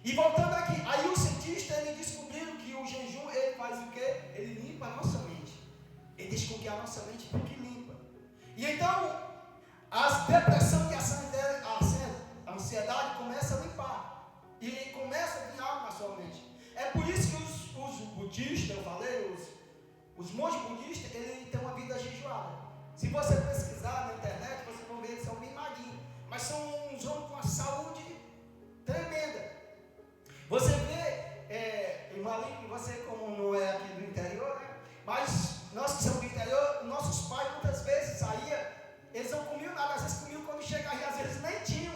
E voltando aqui, aí o cientista, ele descobriu que o jejum, ele faz o quê? Ele limpa a nossa mente. Ele deixa com que a nossa mente fique limpa. E então, as depressão e a ansiedade começam a limpar. E começa a vir algo na sua mente. É por isso que os budistas, eu falei, os monges budistas, eles têm uma vida jejuada. Se você pesquisar na internet, você vai ver que eles são bem magrinhos. Mas são uns homens com uma saúde tremenda. Você vê, você como não é aqui do interior, né? Mas nós que somos do interior, nossos pais muitas vezes saíam, eles não comiam nada, às vezes comiam quando chegavam e às vezes nem tinham.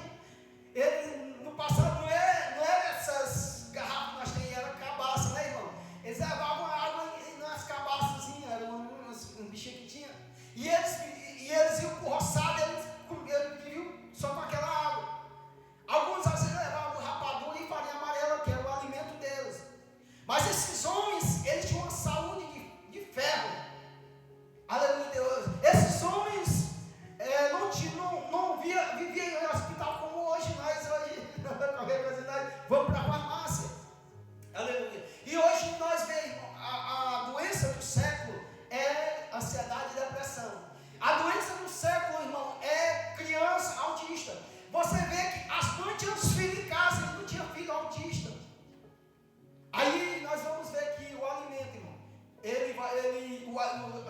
No passado não era essas garrafas que nós tínhamos, era cabaça, né, irmão? Eles levavam água nas cabaças, era um bichinho que tinha. E eles iam pro roçado, eles viviam só com aquela água. Alguns às vezes levavam rapadura e farinha amarela, que era o alimento deles. Mas esses homens, eles tinham uma saúde de ferro. Aleluia, Deus. Esses homens não viviam em hospital como hoje, qualquer coisa, nós vamos para a farmácia. Aleluia. E hoje nós vemos a doença do século é ansiedade e depressão. A doença do século, irmão, é criança autista. Você vê que as mães tinham os filhos em casa, eles não tinham filho autista. Aí nós vamos ver que o alimento, irmão,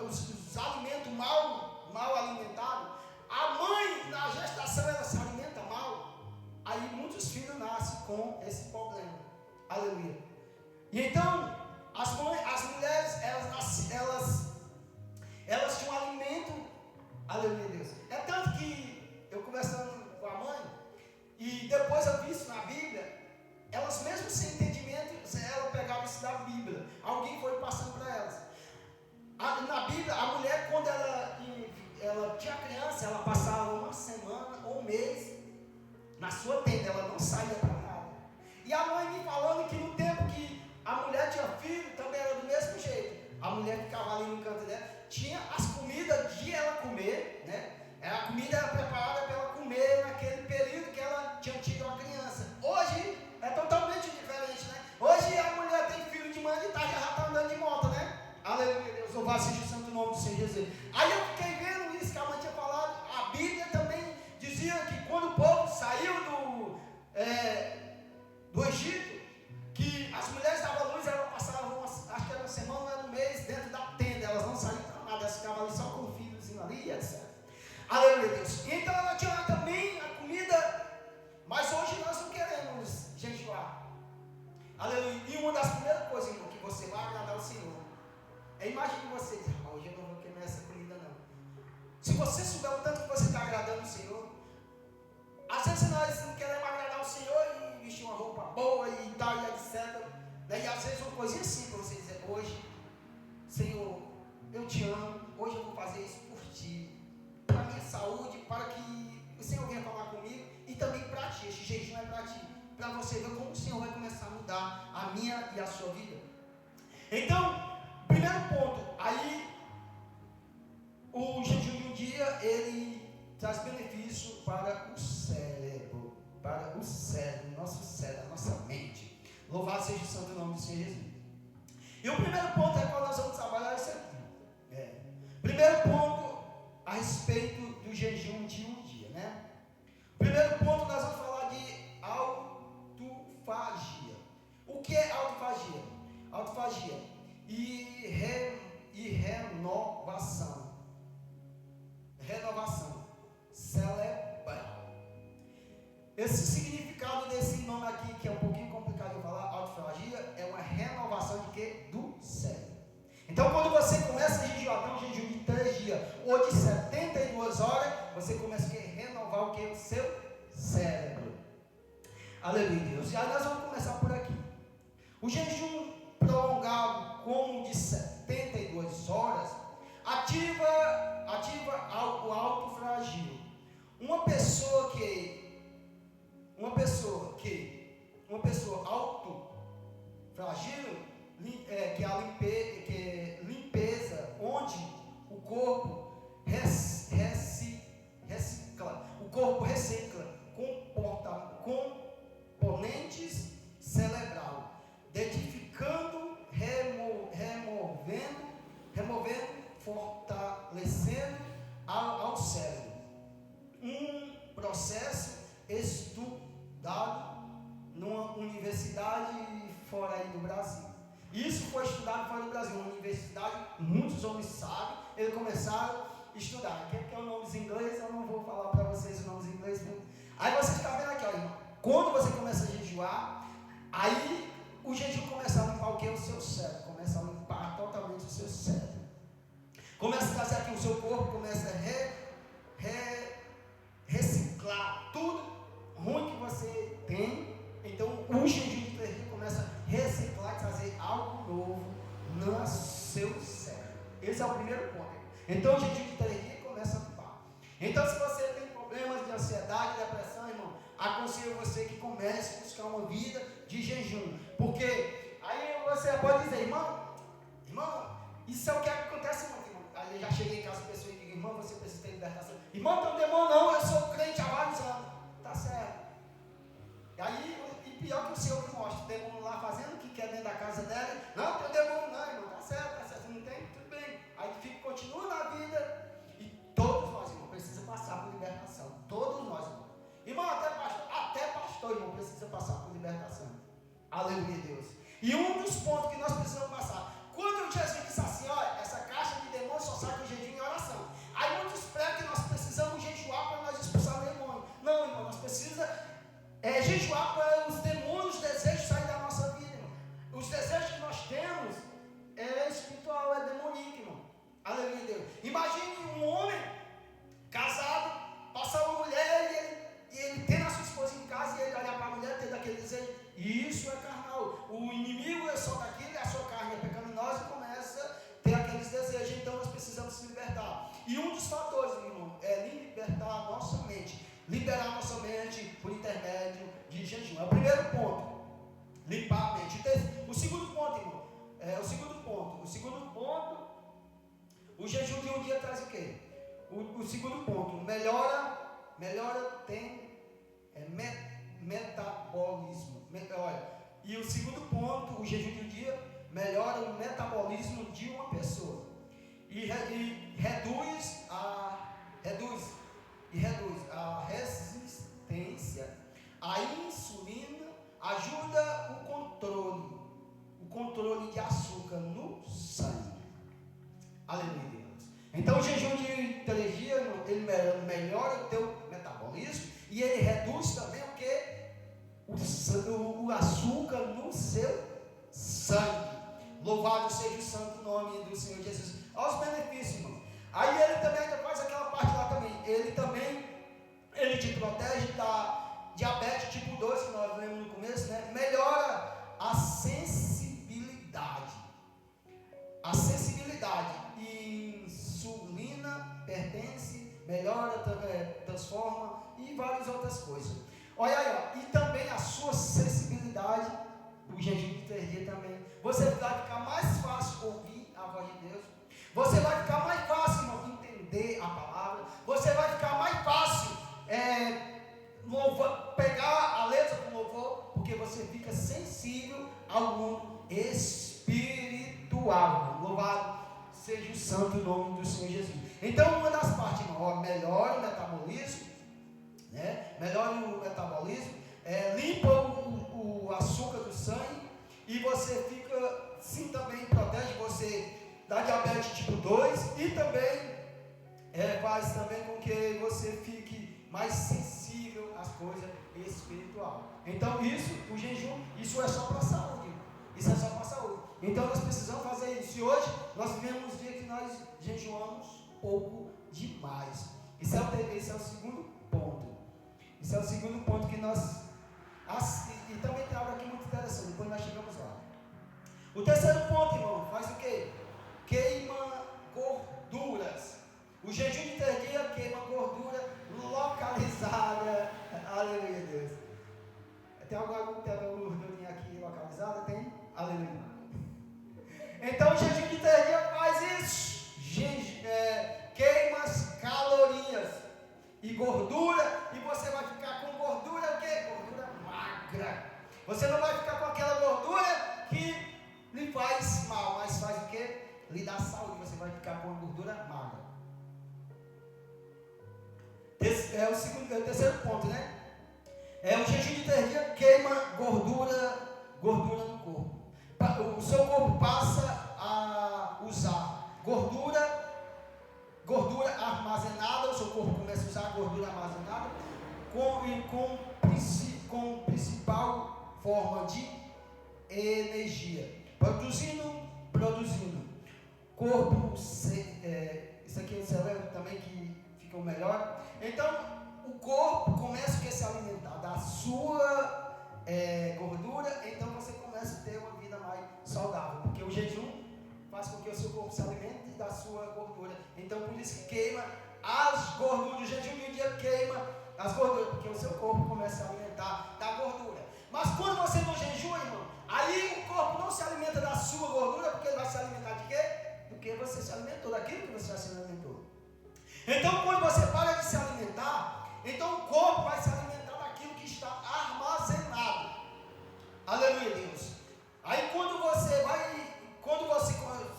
os alimentos mal alimentados, a mãe na gestação ela se alimenta mal, aí muitos filhos nascem com esse problema. Aleluia. E então, as mulheres, elas tinham um alimento, aleluia, Deus. É tanto que eu conversando com a mãe, e depois eu vi isso na Bíblia, elas mesmo sem entendimento, ela pegava isso da Bíblia, alguém foi passando para elas. Na Bíblia, a mulher, quando ela tinha criança, ela passava uma semana ou um mês na sua tenda, ela não saía para nada. E a mãe me falando que no tempo que a mulher tinha filho, também era do mesmo jeito. A mulher ficava ali no canto dela, tinha as comidas de ela comer, né? A comida era preparada para ela comer naquele período que ela tinha tido a criança. Hoje é totalmente diferente, né? Hoje a mulher tem filho de manhã e tarde já está andando de moto, né? Aleluia, Deus, louvado seja o santo nome do Senhor Jesus. Aí eu fiquei vendo isso que a mãe tinha falado. A Bíblia também dizia que quando o povo saiu do Egito, que as mulheres davam luz, elas passavam, acho que era uma semana, era um mês, dentro da tenda, elas não saíam para nada, elas ficavam ali só com o filhozinho ali, etc. Aleluia, Deus. E então ela tinha também a comida, mas hoje nós não queremos jejuar. Aleluia. E uma das primeiras coisas, irmão, que você vai agradar ao Senhor, imagine vocês, hoje eu não vou queimar essa comida não. Se você souber o tanto que você está agradando o Senhor, às vezes nós não queremos agradar o Senhor e vestir uma roupa boa e tal, e etc. E às vezes uma coisinha assim para você dizer, hoje, Senhor, eu te amo, hoje eu vou fazer isso por ti, para a minha saúde, para que o Senhor venha falar comigo, e também para ti, esse jejum é para ti, para você ver como o Senhor vai começar a mudar a minha e a sua vida. Então, primeiro ponto, aí o jejum de um dia, ele traz benefício para o cérebro, nosso cérebro, a nossa mente. Louvado seja o santo nome do Senhor Jesus. E o primeiro ponto é quando nós vamos trabalhar isso aqui. Primeiro ponto a respeito do jejum de um dia, né? Primeiro ponto nós vamos falar de autofagia. O que é autofagia? Autofagia e renovação. Renovação cerebral. Esse significado desse nome aqui, que é um pouquinho complicado de falar, autofagia, é uma renovação de quê? Do cérebro. Então, quando você começa a jejuar, um jejum de 3 dias ou de 72 horas, você começa a renovar o que? O seu cérebro. Aleluia, Deus. E aí nós vamos começar por aqui. O jejum prolongado, como de 72 horas, ativa o autoflagelo. Uma pessoa autoflagelo, que é a limpeza, onde o corpo recicla componentes muitos homens sabem, eles começaram a estudar. Porque é os nomes em inglês, eu não vou falar para vocês os nomes em inglês. Aí você está vendo aqui, ó, irmão. Quando você começa a jejuar, aí o jejum começa a limpar o que? O seu cérebro. Começa a limpar totalmente o seu cérebro. Começa a trazer aqui o seu corpo, começa a reciclar tudo ruim que você tem. Então o jejum de 3 dias começa a reciclar e trazer algo novo no seu cérebro. Esse é o primeiro ponto. Então o jejum de 3 dias começa a limpar. Então se você tem problemas de ansiedade, depressão, irmão, aconselho você que comece a buscar uma vida de jejum. Porque aí você pode dizer, irmão, isso é o que acontece muito, irmão. Aí eu já cheguei em casa com pessoas e digo, irmão, você precisa ter libertação. Irmão, não tem demônio não, eu sou crente há vários anos. Tá certo. Aí, pior que o Senhor me mostra, o demônio lá fazendo o que quer dentro da casa dela. Não, tem demônio não, irmão, tá certo, não tem, tudo bem. Aí continua na vida. E todos nós, irmão, precisamos passar por libertação. Todos nós, irmão. Irmão, até pastor, irmão, precisa passar por libertação. Aleluia, Deus. E um dos pontos que nós precisamos passar, quando Jesus disse assim, olha, essa caixa de demônios só sai com jejum e oração. Aí muitos pregam que nós precisamos jejuar para nós expulsar o demônio. Não, irmão, nós precisamos jejuar para os demônios, os desejos saírem da nossa vida, irmão. Os desejos que nós temos é espiritual, é demoníaco, irmão. Aleluia, Deus. Imagine um homem casado, passar uma mulher e ele tem a sua esposa em casa e ele olhar para a mulher e ter daquele desejo. E isso é carnal. O inimigo é só daquilo e a sua carne é pecaminosa e começa a ter aqueles desejos. Então nós precisamos se libertar. E um dos fatores, irmão, é libertar a nossa mente. Liberar a nossa mente por intermédio de jejum. É o primeiro ponto. Limpar a mente. O segundo ponto, irmão. O segundo ponto. O jejum de um dia traz o quê? O segundo ponto. Melhora metabolismo. Olha. E o segundo ponto, o jejum de um dia melhora o metabolismo de uma pessoa. E reduz a resistência à insulina, ajuda o controle de açúcar no sangue. Aleluia, Deus. Então o jejum de 3 dias, ele melhora o teu metabolismo e ele reduz também o que? O açúcar no seu sangue. Louvado seja o santo nome do Senhor Jesus. Olha os benefícios, irmão. Aí ele também faz aquela parte lá também. Ele te protege da diabetes tipo 2, que nós lemos no começo, né? Melhora a sensibilidade. Insulina pertence, melhora, transforma e várias outras coisas. Olha aí, ó. E também a sua sensibilidade, o jejum de 3 dias também. Você vai ficar mais fácil ouvir a voz de Deus. Você vai ficar mais fácil, irmão, entender a palavra. Você vai ficar mais fácil pegar a letra do louvor, porque você fica sensível ao mundo espiritual. Louvado seja o santo nome do Senhor Jesus. Então, uma das partes, irmão, melhora o metabolismo, né? Melhora o metabolismo, limpa o açúcar do sangue e você fica, sim, também protege você da diabetes tipo 2 e também faz também com que você fique mais sensível às coisas espirituais. Então o jejum, isso é só para a saúde. Isso é só para a saúde. Então nós precisamos fazer isso. E hoje nós vivemos um dia que nós jejuamos pouco demais. Esse é o segundo ponto. Esse é o segundo ponto que nós... E também tem algo aqui muito interessante, depois nós chegamos lá. O terceiro ponto, irmão, faz o quê? Queima gorduras. O jejum de 3 dias queima gordura localizada. Aleluia, Deus. Tem alguma gordurinha aqui localizada? Tem? Aleluia. Então o jejum de 3 dias faz isso. Queima as calorias e gordura. E você vai ficar com gordura o quê? Gordura magra. Você não vai ficar com aquela gordura que lhe faz mal, mas faz o quê? Lhe dá saúde. Você vai ficar com a gordura magra. Esse é o terceiro ponto, né? O jejum de 3 dias queima gordura no corpo. O seu corpo passa a usar gordura armazenada, o seu corpo começa a usar a gordura armazenada com principal forma de energia, produzindo. Corpo, isso aqui é o cérebro também que fica o melhor. Então, o corpo começa a se alimentar da sua gordura, então você começa a ter uma vida mais saudável, porque o jejum faz com que o seu corpo se alimente da sua gordura. Então, por isso que queima as gorduras. O jejum de um dia queima as gorduras, porque o seu corpo começa a se alimentar da gordura. Mas quando você não jejua, irmão, aí o corpo não se alimenta da sua gordura, porque ele vai se alimentar de quê? Do que você se alimentou, daquilo que você já se alimentou. Então, quando você para de se alimentar, então o corpo vai se alimentar daquilo que está armazenado. Aleluia, Deus. Aí quando você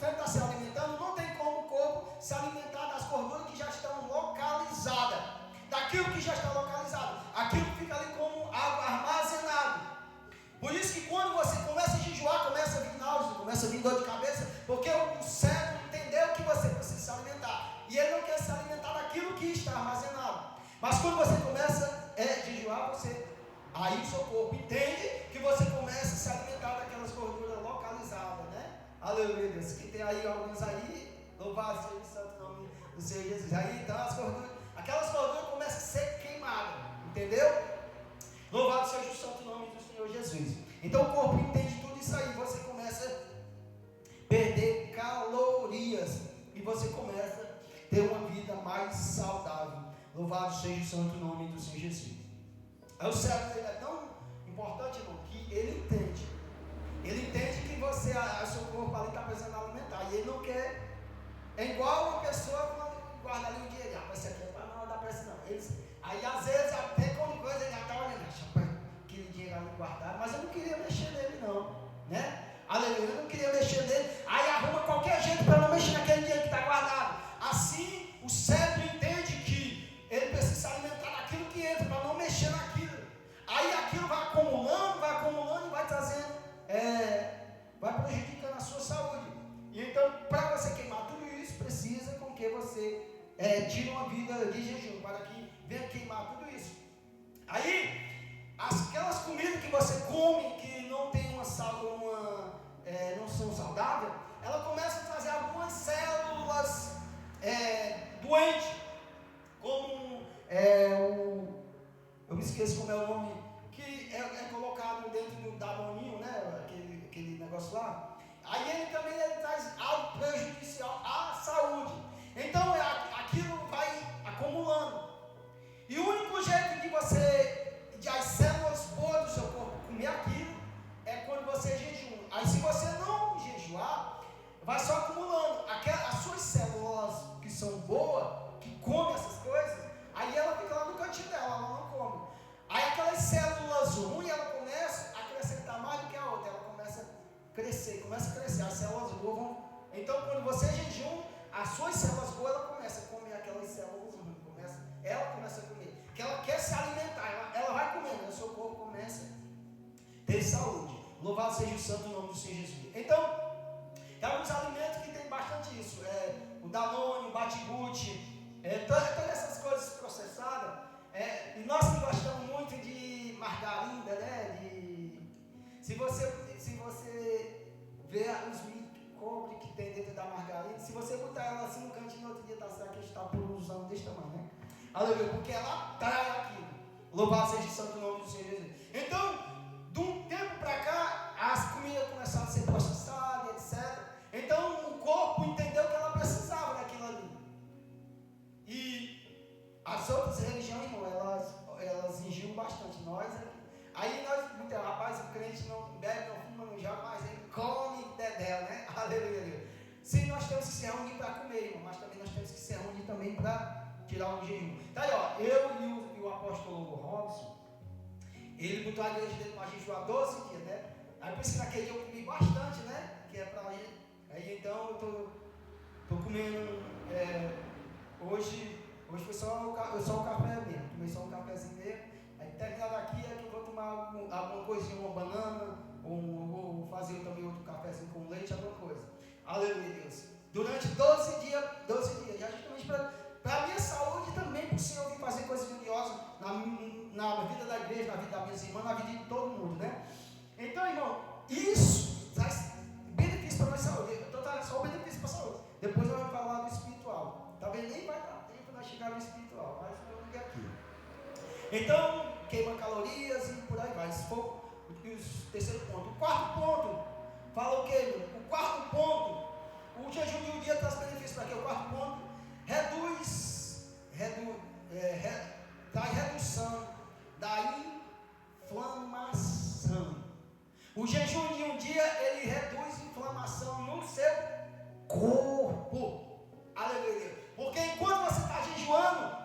está se alimentando, não tem como o corpo se alimentar das gorduras que já estão localizadas. Daquilo que já está localizado. Aquilo que fica ali como algo armazenado. Por isso que quando você começa a jejuar, começa a vir náusea, começa a vir dor de cabeça, porque o cérebro entendeu que você precisa se alimentar. E ele não quer se alimentar daquilo que está armazenado. Mas quando você começa a jejuar, aí o seu corpo entende que você começa a se alimentar daquelas gorduras localizadas, né? Aleluia, Deus. Que tem aí alguns aí, louvado seja o santo nome do Senhor Jesus. Aí então aquelas gorduras começam a ser queimadas, entendeu? Louvado seja o santo nome do Senhor Jesus. Então o corpo entende tudo isso aí, você começa a perder calorias e você começa a ter uma vida mais saudável. Louvado seja o santo nome do Senhor Jesus. Aí o cérebro é tão importante, irmão, que ele entende que você, o seu corpo ali está precisando alimentar, e ele não quer. É igual uma pessoa quando guarda ali um dinheiro, esse aqui é para não dar pressa não. Aí às vezes até quando coisa ele já está olhando, aquele dinheiro ali guardado, mas eu não queria mexer nele não, né? Aleluia, eu não queria mexer nele, aí arruma qualquer jeito para não mexer naquele dinheiro que está guardado. Assim o cérebro entende que ele precisa se alimentar daquilo que entra, para não mexer naquilo. Aí aquilo vai acumulando e vai trazendo, vai prejudicando a sua saúde. E então, para você queimar tudo isso, precisa com que você tire uma vida de jejum, para que venha queimar tudo isso. Aí, aquelas comidas que você come, que não tem não são saudáveis, ela começa a trazer algumas células doentes, como eu me esqueço como é o nome, que é colocado dentro do danoninho, né? Aquele negócio lá. Aí ele também traz algo prejudicial à saúde. Então aquilo vai acumulando. E o único jeito de as células boas do seu corpo comer aquilo é quando você jejua. Aí se você não jejuar, vai só acumulando. As suas células que são boas, que comem essas coisas, aí ela fica lá no cantinho dela, ela não come. Aí aquelas células ruins, ela começa a acrescentar mais do que a outra, ela começa a crescer, as células boas vão. Então quando você jejum, as suas células boas, ela começa a comer aquelas células ruins, ela começa a comer, que ela quer se alimentar, ela vai comendo, o seu corpo começa a ter saúde. Louvado seja o santo nome do Senhor Jesus. Então, tem alguns alimentos que tem bastante isso, o Danone, o Bati-Guti, todas essas coisas processadas, e nós que gostamos muito de margarina, né? Se você vê os cobre que tem dentro da margarina, se você botar ela assim no cantinho, no outro dia está aqui, está usando desse tamanho, né? Aleluia, porque ela trai aquilo. Louvado seja o santo nome do Senhor Jesus. Então, de um tempo para cá, as comidas começaram a ser processadas, etc. Então, o corpo entendeu que ela precisava daquilo ali. E as outras religiões, irmão, elas ingiram bastante. Aí nós, rapaz, o crente não bebe, não fuma, não joga, mas ele come dedéu, né? Aleluia. Sim, nós temos que se reunir para comer, irmão, mas também nós temos que se reunir também para tirar um jejum. Tá aí, ó, eu e o apóstolo Robson, ele botou a igreja dele para jejuar 12 dias, né? Aí por isso que naquele dia eu comi bastante, né? Que é para ele. Aí então eu tô comendo, hoje foi só o café mesmo, tomei só um cafezinho mesmo. Aí terminado aqui é que eu vou tomar alguma coisinha, uma banana, ou vou fazer também outro cafezinho com leite, alguma coisa. Aleluia, Deus. durante 12 dias, justamente para a minha saúde e também para o Senhor vir fazer coisas grandiosas na vida da igreja, na vida das minhas irmãs, na vida de todo mundo, né? Então, irmão, isso traz benefício para a nossa saúde. Eu estou trazendo só o benefício para a saúde. Depois eu vou falar do espiritual. Talvez nem vai dar tempo para chegar no espiritual, mas eu vou ligar aqui. Então, queima calorias e por aí vai. Esse foi o terceiro ponto. O quarto ponto, fala o quê? O quarto ponto, o jejum de um dia traz benefícios para quê? O quarto ponto, traz redução da inflamação. O jejum de um dia, ele reduz inflamação no seu corpo. Aleluia. Porque enquanto você está jejuando,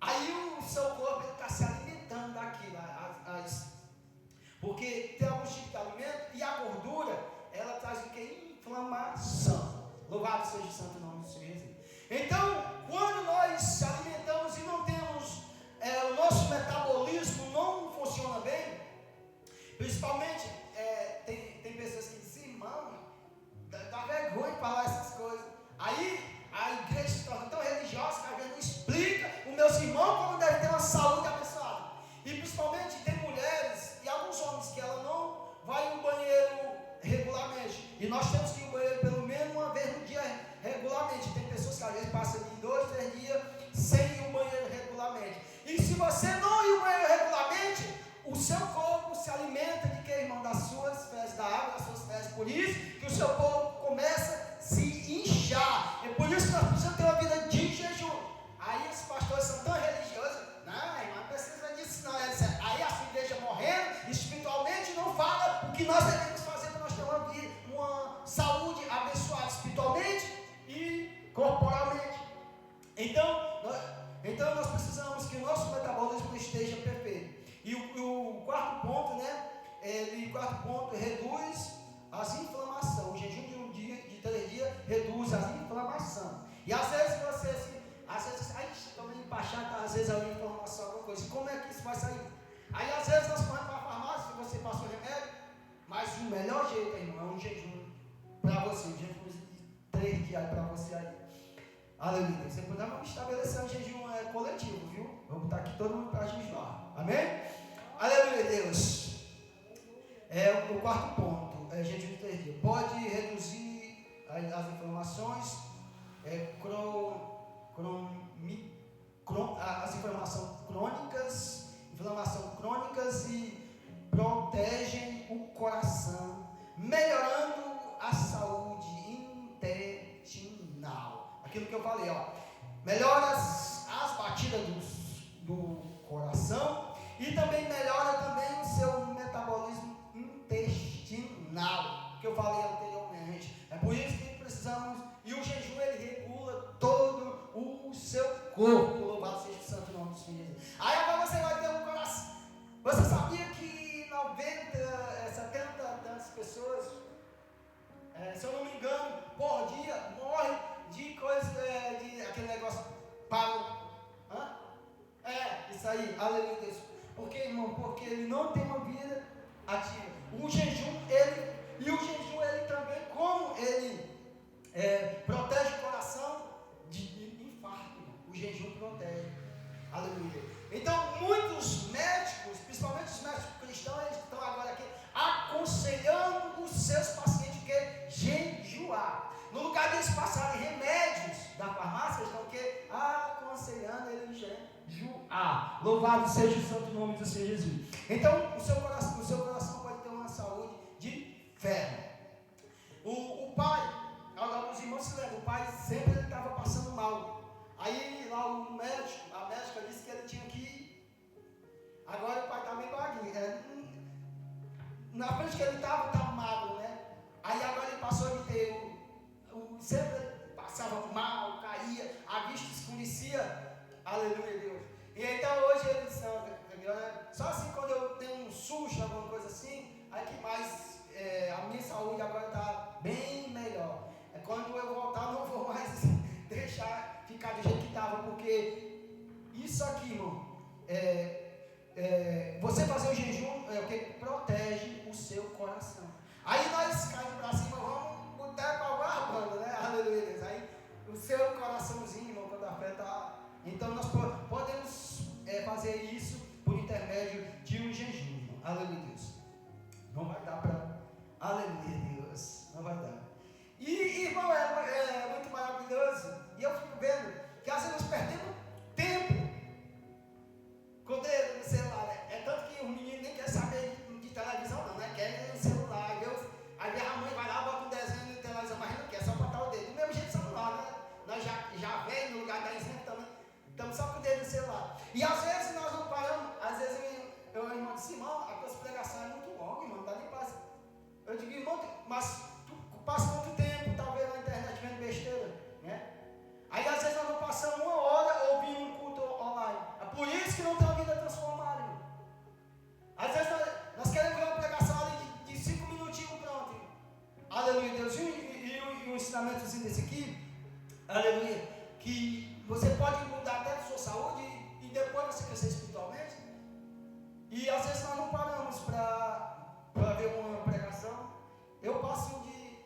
aí o seu corpo está se alimentando daquilo. Porque tem alguns tipos de alimento e a gordura, ela traz o que? Inflamação. Louvado seja o santo nome do Senhor Jesus. Então, quando nós se alimentamos e não temos, o nosso metabolismo não funciona bem, principalmente, tem pessoas que dizem, irmão, dá vergonha de falar essas coisas. Aí, a igreja se torna tão religiosa que a gente não explica os meus irmãos como devem ter uma saúde abençoada. E principalmente tem mulheres e alguns homens que ela não vai no banheiro regularmente. E nós temos que ir no banheiro pelo menos uma vez no dia regularmente. Tem pessoas que às vezes passam de 2, 3 dias sem ir no banheiro regularmente. E se você não ir no banheiro regularmente, o seu corpo se alimenta de que, irmão? Das suas fezes, da água das suas fezes. Por isso que o seu corpo começa a se inchar. É por isso que nós precisamos ter uma vida de jejum. Aí os pastores são tão religiosos. Não, irmão, não precisa disso não. Aí a sua igreja morrendo, espiritualmente não fala o que nós devemos fazer para nós ter uma saúde abençoada espiritualmente e corporalmente. Então nós precisamos que o nosso metabolismo esteja perfeito. E o quarto ponto, né? Reduz as inflamações. O jejum de um dia, de 3 dias, reduz as inflamações. E às vezes estou meio empachado, às vezes a inflamação, alguma coisa. Como é que isso vai sair? Aí às vezes nós corremos para a farmácia, se você passou remédio, mas o melhor jeito, irmão, é um jejum para você, um jejum de 3 dias para você aí. Aleluia. Você puder, vamos estabelecer um jejum coletivo, viu? Vamos botar aqui todo mundo para jejuar. Amém? Aleluia, Deus. O quarto ponto, jejum de 3 dias. Pode reduzir as inflamações, as inflamações crônicas e protegem o coração, melhorando a saúde intestinal. Aquilo que eu falei, melhora as batidas do coração e também melhora também o seu metabolismo intestinal, que eu falei anteriormente. É por isso que precisamos, e o jejum ele regula todo o seu corpo. Louvado seja o santo nome do Senhor Jesus. Aí agora você vai ter um coração. Você sabia que 70 das pessoas, se eu não me engano, por dia morre de coisa, de aquele negócio isso aí, aleluia Deus. Por quê, irmão? Porque ele não tem uma vida ativa. O jejum ele também, como ele protege o coração de infarto, o jejum protege. Aleluia. Então, muitos médicos, principalmente os médicos cristãos, eles estão agora aqui aconselhando os seus pacientes que jejuar. No lugar de eles passarem remédios da farmácia, eles estão aconselhando eles jejuar. Louvado seja o santo nome do Senhor Jesus. Então, o seu coração pode ter uma saúde de ferro. O pai, alguns irmãos se lembram, o pai sempre estava passando mal. Aí lá a médica disse que ele tinha que ir. Agora o pai está meio baguinho. Na frente que ele estava magro, né? Aí agora ele passou a ter sempre passava mal, caía, a vista escurecia. Aleluia, Deus. E então hoje ele disse, só assim quando eu tenho um susto, alguma coisa assim, aí que mais a minha saúde agora está bem melhor. Quando eu voltar, não vou mais deixar ficar do jeito que estava, porque isso aqui, irmão, você fazer o jejum é o que protege o seu coração. Aí nós caímos para cima, vamos até pagar a banda, né? Aleluia, Deus. Aí o seu coraçãozinho, irmão, quando a fé está. Então nós podemos fazer isso por intermédio de um jejum, irmão. Aleluia, Deus. Não vai dar para. Aleluia, Deus. Não vai dar. E irmão, é muito maravilhoso. E eu fico vendo que às vezes nós perdemos tempo com o dedo no celular, né? É tanto que os meninos nem querem saber de televisão, não, né? Querem no celular. Aí a mãe vai lá, bota um desenho no televisão, mas não quer, só botar o dedo. Do mesmo jeito celular, né? Nós já vem no lugar da exemplo também. Estamos só com o dedo no celular. E às vezes nós não paramos, às vezes eu irmão disse, irmão, a tua pregação é muito longa, irmão, não dá nem para. Eu digo, irmão, mas tu passa quanto tempo, talvez na internet vendo besteira, né? Aí às vezes nós não passamos 1 hora ouvindo um culto online. É por isso que não tem uma vida transformada, irmão. Às vezes nós queremos ver uma pregação ali de 5 minutinhos pronto, irmão. Aleluia, Deus. E um ensinamentozinho desse aqui, aleluia, que você pode mudar até a sua saúde e depois você crescer espiritualmente. E às vezes nós não paramos para ver uma pregação. Eu passo de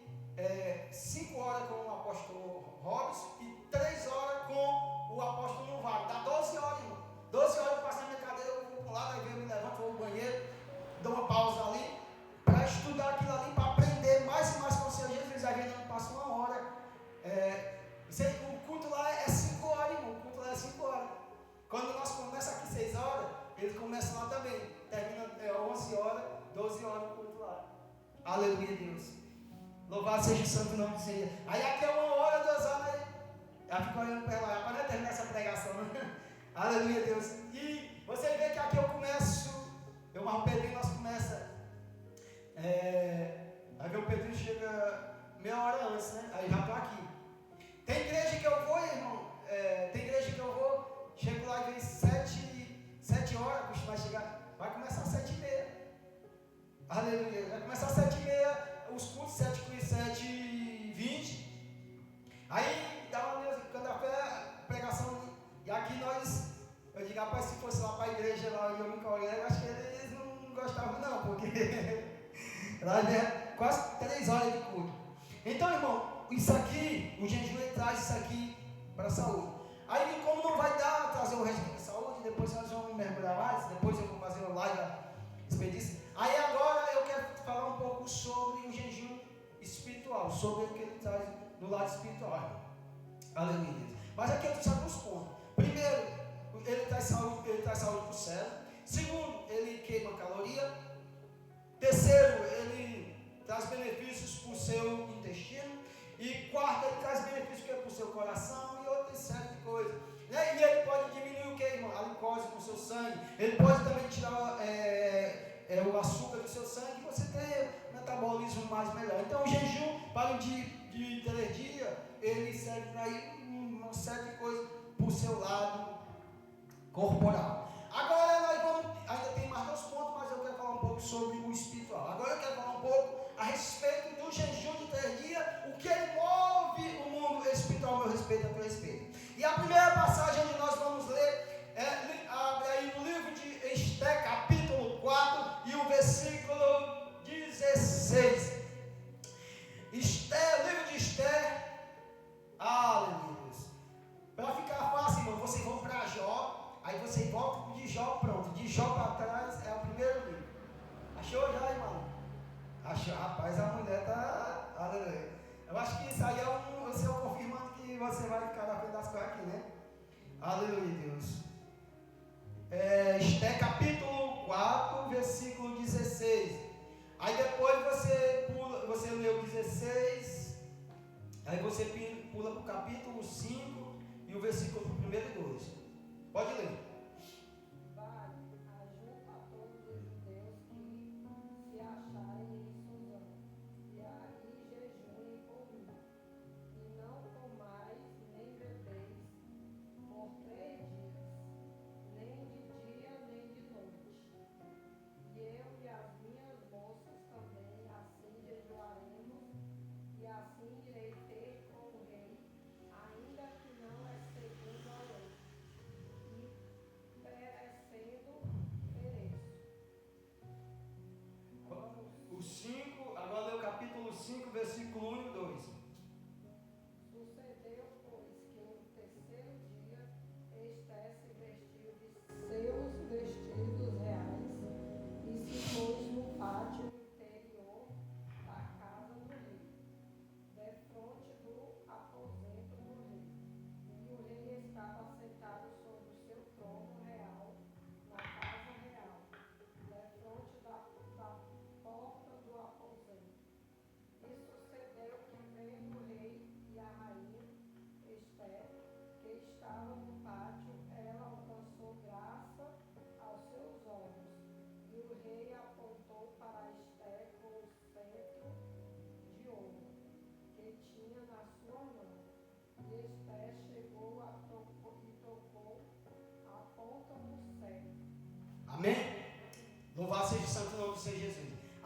5 horas com o apóstolo Robson e 3 horas com o apóstolo Novato. Dá 12 horas, irmão. 12 horas eu passo na minha cadeira, eu vou para um lado, aí eu me levanto, vou ao banheiro, dou uma pausa ali, para estudar aquilo ali, para aprender mais e mais com o Senhor Jesus. Aí eu não passo 1 hora. O culto lá é 5 horas, irmão. O culto lá é 5 horas. Quando nós começamos aqui 6 horas, eles começam lá também. Termina 11 horas, 12 horas o culto lá. Aleluia, Deus. Louvado seja o santo nome do Senhor. Aí aqui é 1 hora, 2 horas, aí ela fica olhando para ela, para não terminar essa pregação, né? Aleluia, Deus. E você vê que aqui eu começo, eu marro o Pedrinho, nós começamos. Aí o Pedrinho chega meia hora antes, né? Aí já estou aqui. Tem igreja que eu vou, irmão. Tem igreja que eu vou, chego lá e vem 7 horas, vai chegar, vai começar às 7h30. Aleluia. Vai começar às 7h30, os cultos 7h20. Aí dá uma Deus, quando a pregação. E aqui eu digo, rapaz, se fosse lá para a igreja lá e eu me colhei, acho que eles não gostavam não, porque lá é quase 3 horas de culto. Então, irmão, isso aqui, o jejum traz isso aqui para a saúde. Aí, como não vai dar trazer o resto da saúde, depois nós vamos mergulhar mais, depois eu vou fazer uma live expedição. Aí agora eu quero falar um pouco sobre o jejum espiritual, sobre o que ele traz do lado espiritual. Aleluia. Mas aqui eu preciso alguns pontos. Primeiro, ele traz saúde para o cérebro. Segundo, ele queima caloria. Terceiro, ele traz benefícios para o seu intestino. E quarto, ele traz benefícios para o seu coração e outra série de coisas. E ele pode diminuir o que, irmão? A glicose com o seu sangue. Ele pode também tirar o açúcar do seu sangue e você ter um metabolismo mais melhor. Então o jejum para um dia de 3 dias, ele serve para ir uma série de coisas para o seu lado corporal. Agora nós vamos, ainda tem mais 2 pontos, mas eu quero falar um pouco sobre o espiritual. Agora eu quero falar um pouco a respeito do jejum de 3 dias, o que ele move o mundo espiritual, a meu respeito, a teu respeito. E a primeira passagem onde nós vamos ler abre aí no livro de Esté, capítulo 4 e o versículo 16. Livro de Esté, aleluia. Para ficar fácil, irmão, vocês vão para Jó, aí vocês voltam de Jó, pronto. De Jó para trás é o primeiro livro. Achou já, irmão? Achou, rapaz, a mulher está. Aleluia. Eu acho que isso aí é o seu confirmando que você vai ficar na frente das coisas aqui, né? Aleluia, Deus. Esté capítulo 4, versículo 16. Aí depois você lê o 16, aí você pula para o capítulo 5 e o versículo 1 e 2. Pode ler.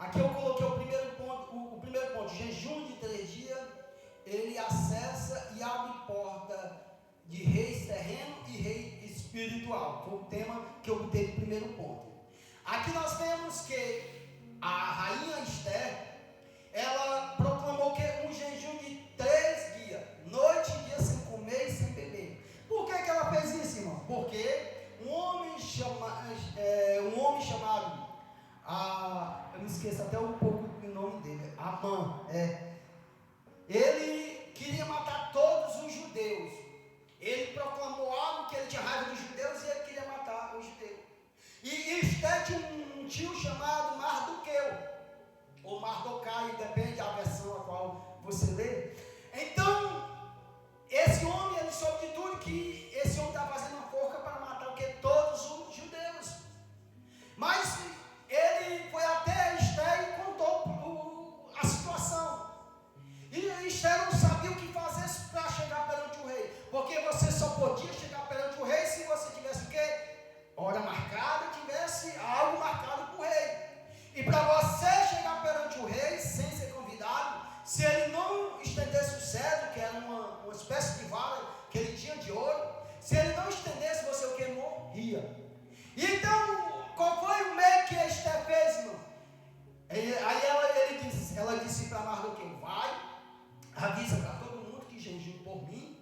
Aqui eu coloquei o primeiro ponto, jejum de 3 dias, ele acessa e abre porta de reis terreno e rei espiritual. Foi o tema que eu botei no primeiro ponto. Aqui nós vemos que a rainha Esther, ela proclamou que um jejum de 3 dias, noite e dia, sem comer e sem beber. Por que ela fez isso, irmão? Porque um homem chamado, eu me esqueço até um pouco do nome dele, Amã, ele queria matar todos os judeus. Ele proclamou algo que ele tinha raiva dos judeus e ele queria matar os judeus. E Esther tinha um tio chamado Mardoqueu, ou Mardocaio, depende da versão a qual você lê. Então, esse homem, ele soube de tudo que esse homem estava fazendo uma forca para matar o que? Todos os judeus. Mas ele foi até Esther e contou a situação. E Esther não sabia o que fazer para chegar perante o rei. Porque você só podia chegar perante o rei se você tivesse o quê? Hora marcada, tivesse algo marcado com o rei. E para você chegar perante o rei sem ser convidado, se ele não estendesse o cetro, que era uma espécie de vara que ele tinha de ouro, se ele não estendesse, você o que? Morria. Então, qual foi o meio que Esther fez, irmão? Aí ela disse para Mardoqueu: vai, avisa para todo mundo que jejum por mim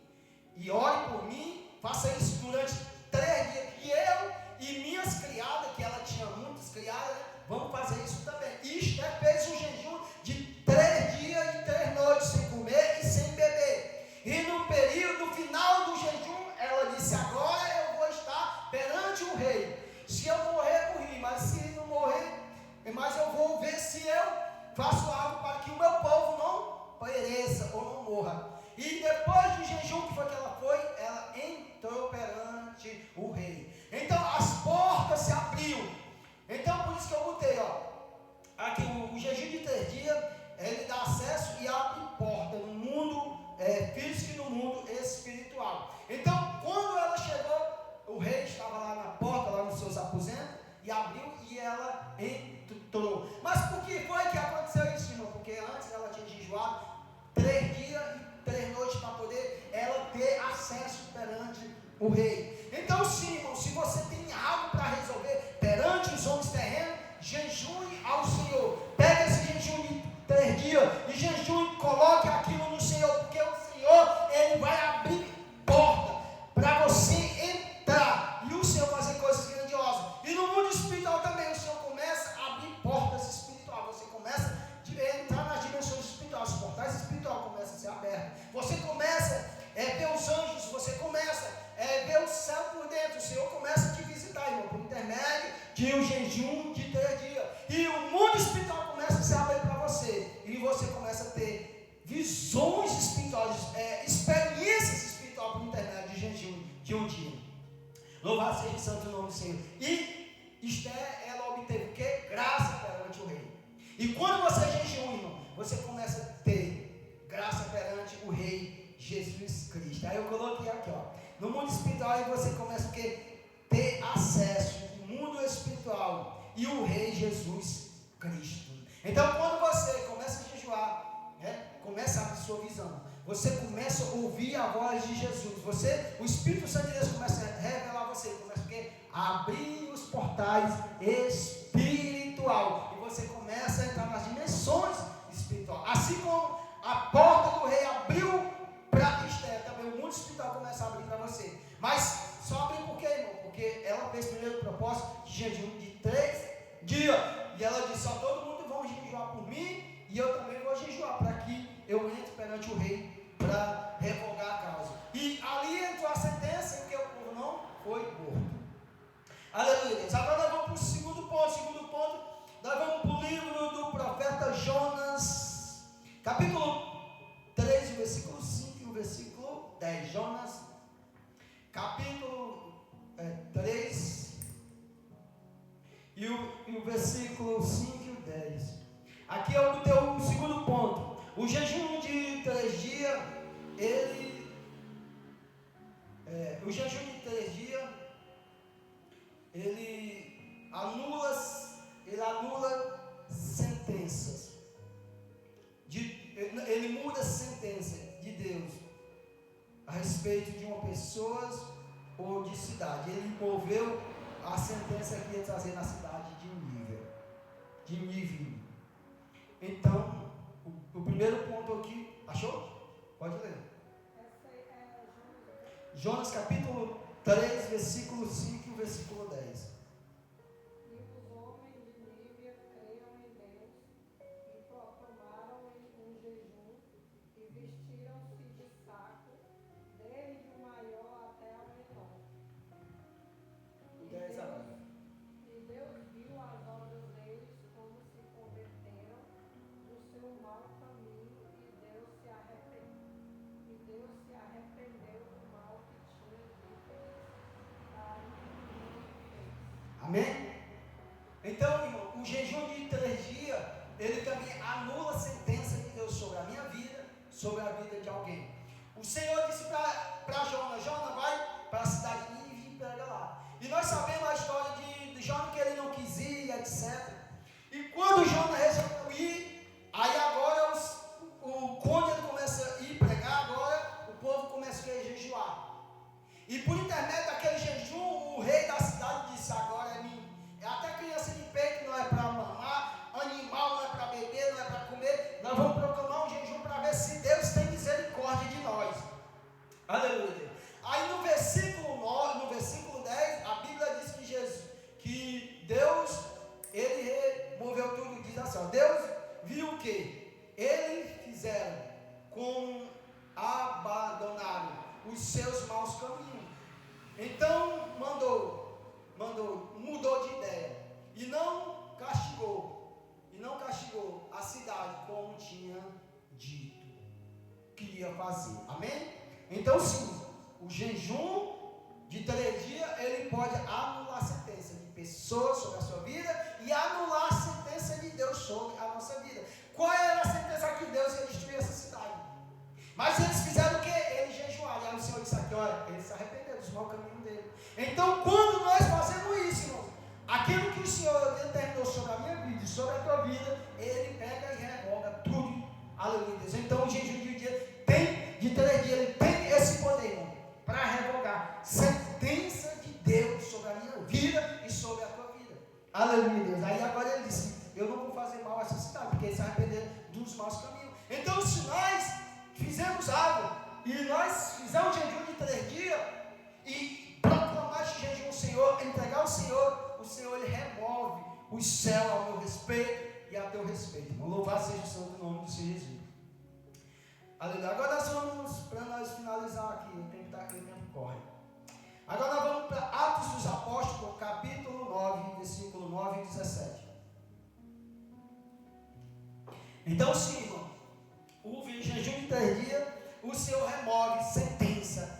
e ore por mim, faça isso durante 3 dias, que eu e minhas criadas, que ela tinha muitas criadas, vamos fazer isso também. E Esther fez um jejum de 3 dias e 3 noites, sem comer e sem beber. E no final do jejum, ela disse: agora eu vou estar perante o rei. Se eu morrer, morri, mas se não morrer, mas eu vou ver se eu faço algo para que o meu povo não pereça ou não morra. E depois do jejum, que foi que ela foi? Ela entrou perante o rei. Então as portas se abriu. Então por isso que eu botei, aqui o jejum de 3 dias, ele dá acesso e abre porta no mundo físico e no mundo espiritual. Então quando ela chegou, o rei estava lá na porta, lá nos seus aposentos, e abriu e ela entrou. Mas por que foi que aconteceu isso, irmão? Porque antes ela tinha jejuado 3 dias e 3 noites para poder ela ter acesso perante o rei. Então sim, irmão, se você tem algo para resolver perante os homens terrenos, jejue ao Senhor. Pega esse jejum de 3 dias e jejue, coloque aquilo no Senhor, porque o Senhor, ele vai abrir porta para você entrar e o Senhor fazer coisas grandiosas. E no mundo espiritual também o Senhor começa a abrir portas espirituais. Você começa a entrar nas dimensões espirituais, os portais espirituais começam a ser abertos. Você começa a ver os anjos, você começa a ver o céu por dentro. O Senhor começa a te visitar, irmão, por intermédio de um jejum de 3 dias. E o mundo espiritual começa a se abrir para você. E você começa a ter visões espirituais, experiências espirituais por intermédio de jejum de um dia. Louvado seja o santo nome do Senhor. E Esther, ela obteve o quê? Graça perante o rei. E quando você jejum, irmão, você começa a ter graça perante o rei Jesus Cristo. Aí eu coloquei aqui, no mundo espiritual, aí você começa o quê? Ter acesso ao mundo espiritual e o rei Jesus Cristo. Então quando você começa a jejuar, começa a abrir sua visão. Você começa a ouvir a voz de Jesus. O Espírito Santo de Deus começa a revelar a você. Começa a abrir os portais espiritual. E você começa a entrar nas dimensões espirituais. Assim como a porta do rei abriu para Esther, também o mundo espiritual começa a abrir para você. Mas só abriu por quê, irmão? Porque ela fez primeiro o propósito de jejum de 3 dias. E ela disse: só todo mundo vai jejuar por mim, e eu também vou jejuar para que eu entre perante o rei para revogar a causa. E ali entrou a sentença em que o povo não foi morto. Aleluia, Deus. Agora nós vamos para o segundo ponto. Nós vamos para o livro do profeta Jonas, capítulo 3, versículo 5 e o versículo 10. Jonas, capítulo 3 e o versículo 5 e o 10. Aqui é o teu segundo ponto. O jejum de 3 dias, o jejum de 3 dias, ele anula sentença. respeito de uma pessoa ou de cidade. Ele moveu a sentença que ia trazer na cidade de Nínive. Então, o primeiro ponto aqui, achou? Pode ler. Jonas capítulo 3, versículo 5 e versículo 10. E os homens de Nínive creram em Deus e proclamaram-lhe um jejum e vestiram-se de saco, desde o maior até o menor. E Deus viu as obras deles, como se converteram do seu mau caminho, e Deus se arrependeu do mal que tinha dito para o Amém? Então, irmão, o jejum de 3 dias, ele também anula a sentença de Deus sobre a minha vida, sobre a vida de alguém. O Senhor disse para Jonas, vai para a cidade de Nínive e prega lá. E nós sabemos a história de Jonas, que ele não quis ir, etc. E quando Jonas resolveu ir, aí agora quando ele começa a ir pregar, agora o povo começa a jejuar. E por intermédio daquele jejum, o rei da cidade disse, agora é mim. Até criança de peito não é para mamar, animal não é para beber, não é para comer. Nós vamos proclamar um jejum para ver se Deus tem misericórdia de nós. Aleluia. Aí no versículo 9, no versículo 10, a Bíblia diz que Deus, ele removeu tudo, diz assim, Deus viu o que? Eles fizeram como abandonaram os seus maus caminhos. Então mudou de ideia e não castigou a cidade como tinha dito que ia fazer. Amém? Então sim, o jejum de 3 dias, ele pode anular a sentença de pessoas sobre a sua vida e anular a sentença de Deus sobre a nossa vida. Qual era a sentença que Deus ia destruir essa cidade? Mas eles fizeram o que? Eles jejuaram. E aí o Senhor disse aqui, olha, eles se arrependeram dos maus caminhos dele. Então, quando nós fazemos isso, irmãos, aquilo que o Senhor determinou sobre a minha vida e sobre a tua vida, ele pega e revoga tudo. Aleluia, Deus. Então, o jejum de 3 dias, ele tem esse poder, irmão, para revogar sentença de Deus sobre a minha vida e sobre a tua vida. Aleluia, Deus. Aí agora ele disse, eu não vou fazer mal a essa cidade, porque eles se arrependeram dos maus caminhos. Então, se nós fizemos algo e nós fizemos jejum de 3 dias e proclamar esse jejum ao Senhor, entregar ao Senhor, o Senhor ele remove os céus ao meu respeito e a teu respeito. Louvado seja o santo nome do Senhor Jesus. Aleluia. Agora nós vamos, para nós finalizar aqui, o tempo corre. Agora nós vamos para Atos dos Apóstolos, capítulo 9, versículo 9 e 17. Então sim, irmão, o jejum de 3 dias, o Senhor remove sentença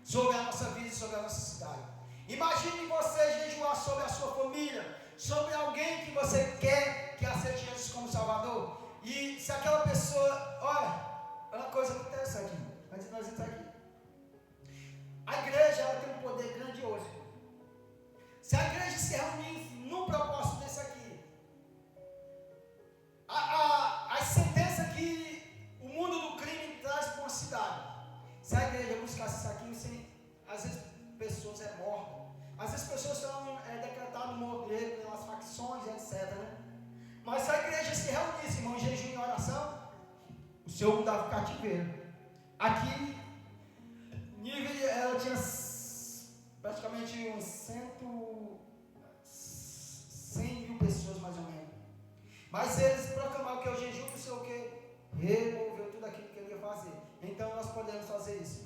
sobre a nossa vida e sobre a nossa cidade. Imagine você jejuar sobre a sua família, sobre alguém que você quer que aceite Jesus como Salvador. E se aquela pessoa, olha, é uma coisa interessante, antes de nós entrar aqui. A igreja, ela tem um poder grandioso. Se a igreja se reunir num propósito desse aqui, a sentença que o mundo do crime traz para uma cidade, se a igreja buscasse isso aqui, às vezes pessoas mortas, às vezes pessoas são decretadas morto pelas facções, etc. Né? Mas se a igreja se reunisse, irmão, em jejum e oração, o Senhor mudava o cativeiro. Aqui, Nínive, ela tinha praticamente uns 100 mil pessoas, mais ou menos. Mas eles proclamaram que o jejum, não sei o que, removeu tudo aquilo que ele ia fazer. Então nós podemos fazer isso.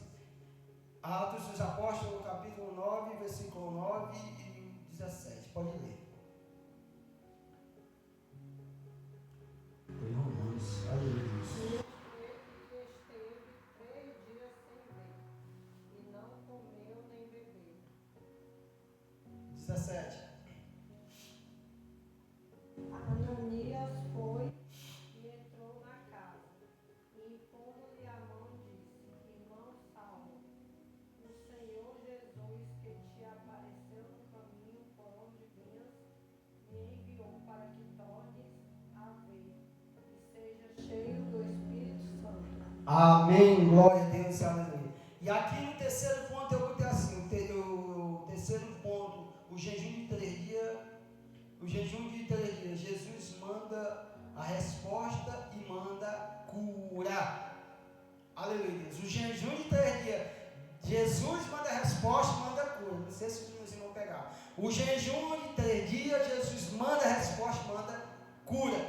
Atos dos Apóstolos, capítulo 9, versículo 9 e 17. Pode ler. Aleluia. esteve 3 dias sem ver, e não comeu nem bebeu. 17. Ananias foi e entrou na casa, e pondo-lhe a mão disse, irmão Saulo, o Senhor Jesus que te apareceu no caminho por onde vinhas, me enviou para que tornes a ver, e seja cheio do Espírito Santo. Amém, glória a Deus, aleluia. E E aqui no terceiro ponto eu botei assim, o terceiro ponto, o jejum de 3 dias, Jesus manda a resposta e manda cura. Aleluia, Deus. O jejum de 3 dias, Jesus manda a resposta e manda cura. Não sei se os meus irmãos pegaram. O jejum de 3 dias, Jesus manda a resposta e manda cura.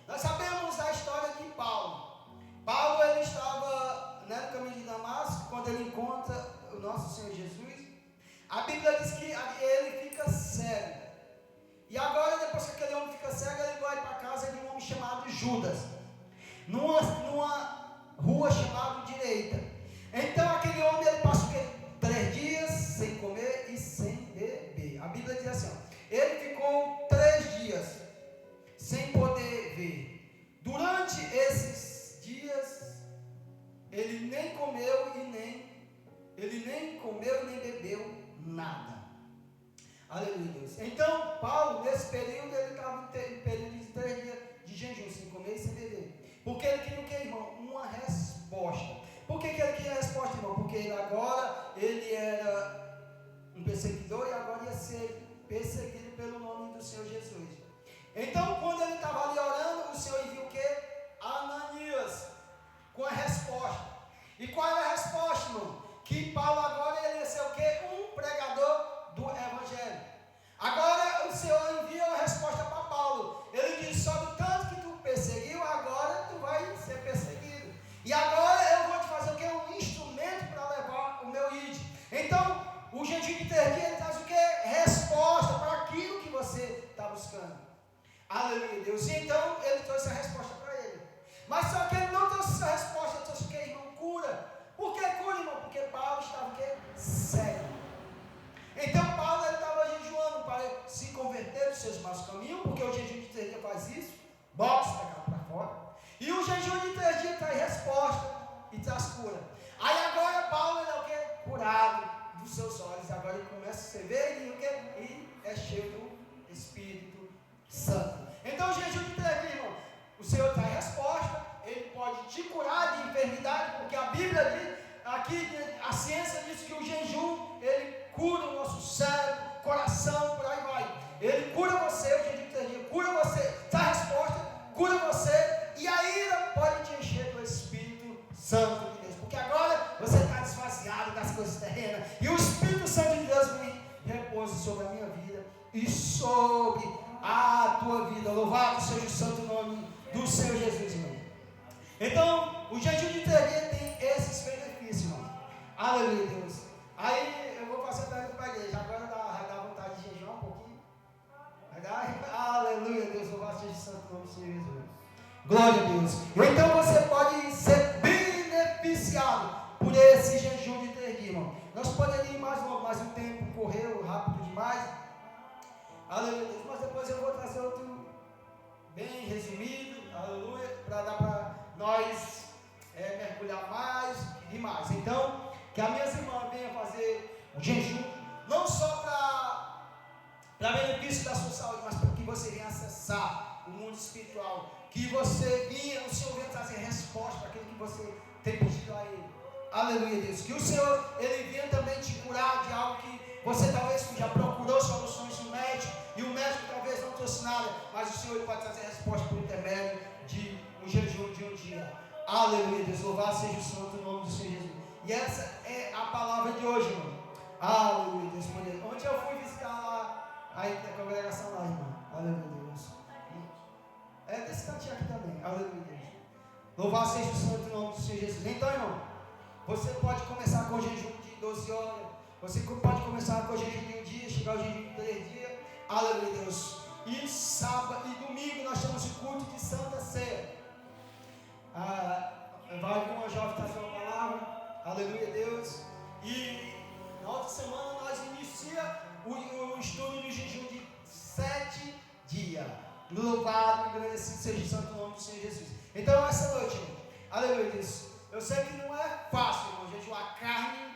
Nós sabemos a história de Paulo. Paulo, ele estava no caminho de Damasco, quando ele encontra o nosso Senhor Jesus. A Bíblia diz que ele fica cego. E agora, depois que aquele homem fica cego, ele vai para a casa de um homem chamado Judas, numa rua chamada Direita. Então, aquele homem, ele passa o quê? 3 dias sem comer e sem beber. A Bíblia diz assim, ele ficou 3 dias sem poder ver. Durante esses dias, ele nem comeu e nem bebeu nada. Aleluia, Deus. Então, Paulo, nesse período, ele estava em período de 3 dias de jejum, sem comer e sem beber. Porque ele queria o que, irmão? Uma resposta. Por que ele queria a resposta, irmão? Porque agora ele era um perseguidor e agora ia ser perseguido pelo nome do Senhor Jesus. Então, quando ele estava ali orando, o Senhor enviou o que? Ananias, com a resposta. E qual é a resposta, irmão? Que Paulo agora ele ia ser o quê? Um pregador do Evangelho. Agora o Senhor envia a resposta para Paulo. Ele diz, só do tanto que tu perseguiu, agora tu vai ser perseguido. E agora eu vou te fazer o quê? Um instrumento para levar o meu id. Então, o jejum de 3 dias, ele traz o quê? Resposta para aquilo que você está buscando. Aleluia, Deus. E então, ele trouxe a resposta para ele. Mas só que ele não trouxe essa resposta, ele trouxe o quê, irmão? Cura. Por que cura, irmão? Porque Paulo estava o quê? Cego. Então Paulo estava jejuando para se converter dos seus maus caminhos, porque o jejum de 3 dias faz isso, bota esse pecado para fora. E o jejum de 3 dias traz resposta e traz cura. Aí agora Paulo é o quê? Curado dos seus olhos. Agora ele começa a se ver e o quê? E é cheio do Espírito Santo. Então o jejum de 3 dias, irmão, o Senhor traz resposta, ele pode te curar de enfermidade, porque a Bíblia diz, aqui a ciência diz que o jejum, ele cura o nosso cérebro, coração, por aí vai. Ele cura você, o jejum de 3 dias, cura você, dá resposta, cura você, e a ira pode te encher do Espírito Santo de Deus, porque agora você está desvaziado das coisas terrenas, e o Espírito Santo de Deus vem repousa sobre a minha vida e sobre a tua vida. Louvado seja o santo nome do Senhor Jesus, irmão. Então, o jejum de 3 dias tem esses benefícios, irmão. Aleluia, Deus. Aí eu vou fazer a pergunta para a igreja. Agora vai dar vontade de jejuar um pouquinho? Vai dar? Aleluia, Deus. Louvado seja o santo nome do Senhor Jesus. Glória a Deus. Então você pode ser beneficiado por esse jejum de 3 dias, irmão. Nós poderíamos ir mais longe, mas o tempo correu rápido demais. Aleluia, Deus. Mas depois eu vou trazer outro bem resumido. Aleluia. Para dar para nós mergulhar mais e mais. Então, que as minhas irmãs venham fazer o jejum, não só para benefício da sua saúde, mas para que você venha acessar o mundo espiritual, que você venha, o Senhor venha trazer resposta para aquilo que você tem pedido a Ele. Aleluia, Deus. Que o Senhor, Ele venha também te curar de algo que você talvez já procurou soluções no médico, e o médico talvez não trouxe nada, mas o Senhor pode trazer resposta por intermédio de um jejum de um dia. Aleluia, Deus. Louvado seja o santo nome do Senhor Jesus. E essa é a palavra de hoje, irmão. Aleluia, Deus. Ontem eu fui visitar lá a congregação lá, irmão. Aleluia, Deus. É desse cantinho aqui também. Aleluia, Deus. Louvado seja o santo nome do Senhor Jesus. Então, irmão, você pode começar com o jejum de 12 horas. Você pode começar com o jejum de um dia, chegar ao jejum de 3 dias. Aleluia, Deus. E sábado e domingo nós temos o culto de Santa Ceia. Vai alguma jovem trazer uma palavra. Aleluia, Deus. E na outra semana nós iniciamos o estudo do jejum de 7 dias. Louvado e agradecido seja o santo nome do Senhor Jesus. Então, essa noite, irmão, aleluia, Deus. Eu sei que não é fácil, irmão, jejuar carne.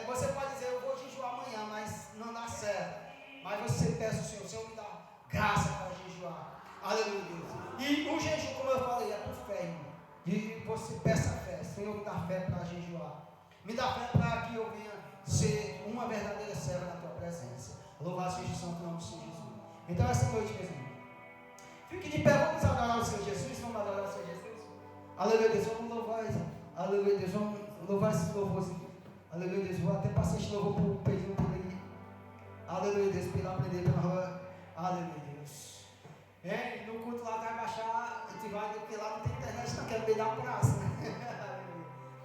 Você pode dizer, eu vou jejuar amanhã, mas não dá certo. Mas você peça ao Senhor, o Senhor me dá graça para jejuar. Aleluia, Deus. E o jejum, como eu falei, é por fé, irmão. E você peça fé, Senhor, me dá fé para jejuar. Me dá fé para que eu venha ser uma verdadeira serva na tua presença. Louvado seja o santo nome do Senhor Jesus. Então essa noite, meus irmãos, fique de pé, vamos adorar o Senhor Jesus, vamos adorar o Senhor Jesus. Aleluia, Deus, vamos louvar, aleluia, Deus, vamos louvar esse louvorzinho. Aleluia, Deus, vou até passar esse louvor por pedindo por aí. Aleluia, Deus, pela aprender pela rua. Aleluia, Deus. No culto lá vai baixar, a gente vai, porque lá não tem internet, não quero beijar a praça, né?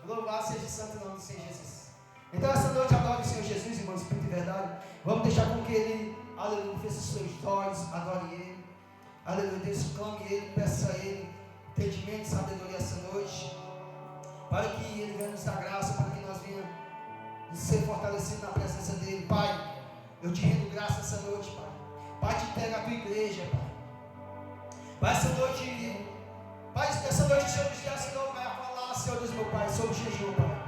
Louvado seja o santo nome do Senhor Jesus. Então essa noite adore o Senhor Jesus, irmãos, espírito de verdade. Vamos deixar com que Ele, aleluia, feche os seus olhos, adore Ele. Aleluia, Deus, clame Ele, peça a Ele entendimento, sabedoria essa noite, para que Ele venha nos dar graça, para que nós venhamos ser fortalecidos na presença dEle. Pai, eu te rendo graça essa noite, Pai. Pai, te entrega a tua igreja, Pai. Pai, essa noite, Pai, essa noite o Senhor nos dá, Senhor, vai falar, Senhor Deus, meu Pai, sobre o jejum, Pai.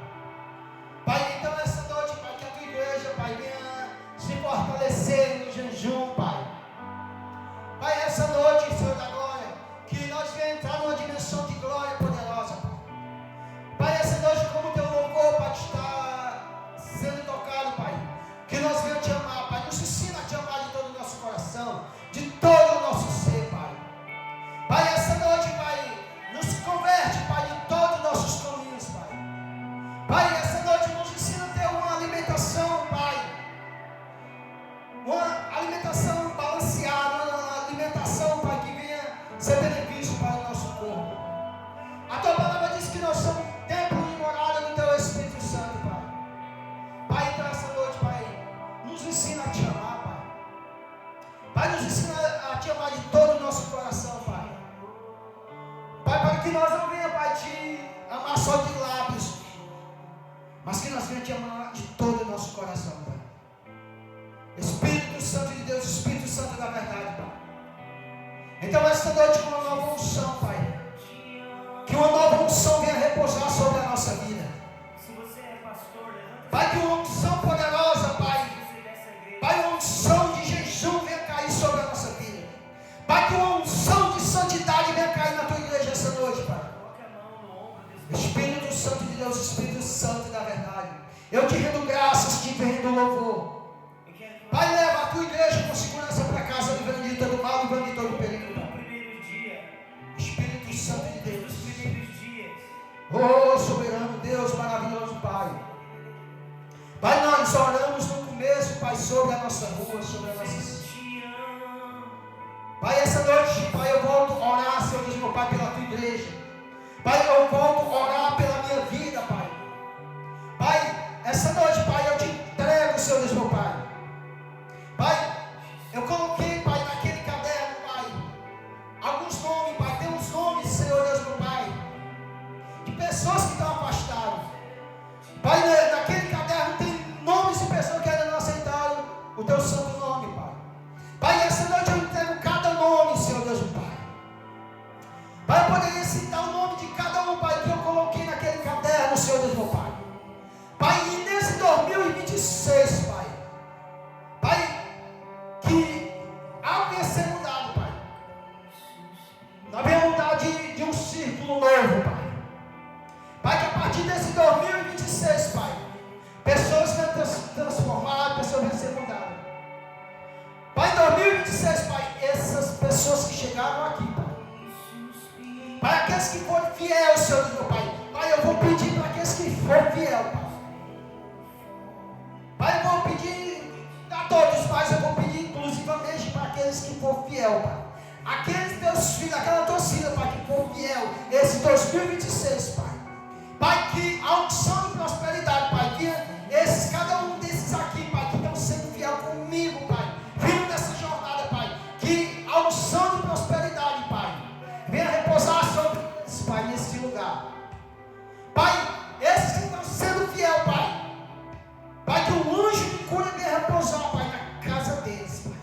Pai, então essa noite, Pai, que a tua igreja, Pai, venha se fortalecer no jejum, Pai. Pai, essa noite, Senhor da glória, que nós venhamos entrar numa dimensão de glória poderosa, Pai. Pai, essa noite, como o teu louvor, Pai, está sendo tocado, Pai, que nós venhamos te amar, Pai. Nos ensina a te amar de todo o nosso coração, de todo o nosso ser, Pai. Pai, essa noite, Pai, nos converte, Pai, de todos os nossos caminhos, Pai. Pai, essa noite nos ensina a ter uma alimentação, Pai. Uma alimentação balanceada, uma alimentação, Pai, que venha ser benefício para o nosso corpo. A tua palavra diz que nós somos templo e morada do teu Espírito Santo, Pai. Pai, então essa noite, Pai, nos ensina a te amar, Pai. Pai, nos ensina a te amar de todo o nosso coração, Pai. Pai, para que nós não venhamos, Pai, te amar só de lábios, mas que nós venhamos te amar de todo o nosso coração, Pai. Espírito Santo de Deus, Espírito Santo da verdade, Pai. Então esta noite, com uma nova unção, Pai, que uma nova unção venha repousar sobre a nossa vida. Pai, que uma unção poderosa, Pai. Pai, uma unção de jejum venha cair sobre a nossa vida. Pai, que uma unção de santidade venha cair na tua igreja essa noite, Pai. Espírito Santo de Deus, Espírito Santo da verdade, eu te rendo graças, te rendo louvor. Pai, leva a tua igreja com segurança para casa, livrando de todo mal, livrando de todo perigo. Espírito Santo de Deus, oh soberano Deus, maravilhoso Pai. Pai, nós oramos no começo, Pai, sobre a nossa rua, sobre a nossa... Pai, essa noite, Pai, eu volto a orar, Senhor Deus, meu Pai, pela tua igreja. Pai, eu volto a orar pela minha vida, Pai. Pai, essa noite, Pai, eu te entrego, Senhor Deus, meu Pai. Pai, eu coloquei, Pai, naquele caderno, Pai, alguns nomes, Pai, tem uns nomes, Senhor Deus, meu Pai, de pessoas que estão afastadas. Pai, naquele caderno tem nomes de pessoas que ainda não aceitaram o teu santo nome, Pai. Pai, essa noite eu entrego cada nome, Senhor Deus, meu Pai. Pai, eu poderia citar o nome de cada um, Pai, que eu coloquei naquele caderno, Senhor Deus, meu Pai. Pai, e nesse 2026, Pai, Pai, que algo ia ser mudado, Pai. Nós vamos mudar de um círculo novo, Pai. Pai, que a partir desse 2026, Pai, pessoas vão ser transformadas, pessoas vão ser mudadas. Pai, em 2026, Pai, essas pessoas que chegaram aqui, Pai, Pai, aqueles que foram fiéis, Senhor meu Pai, Pai, eu vou pedir para aqueles que foram fiéis, Pai. Pai, eu vou pedir a todos, mas eu vou pedir inclusivamente para aqueles que foram fiéis, Pai. Aqueles teus filhos, aquela torcida, Pai, que foram fiéis, esse 2026, Pai. Pai, que a unção de prosperidade, Pai, que cada um desses aqui, Pai, que estão sendo fiel comigo, Pai, vindo nessa jornada, Pai, que a unção de prosperidade, Pai, venha repousar sobre eles, Pai, nesse lugar. Pai, esses que estão sendo fiel, Pai, Pai, que o anjo de cura venha repousar, Pai, na casa deles, Pai.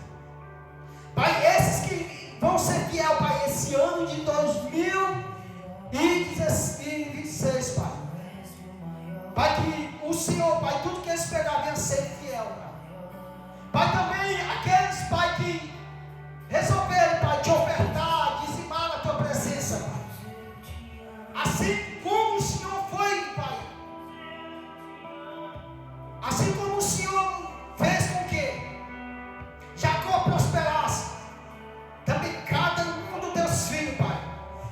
Pai, esses que vão ser fiel, Pai, esse ano de 2026, Pai. Pai, que Assim como o Senhor fez com que Jacó prosperasse, também cada um dos teus filhos, Pai,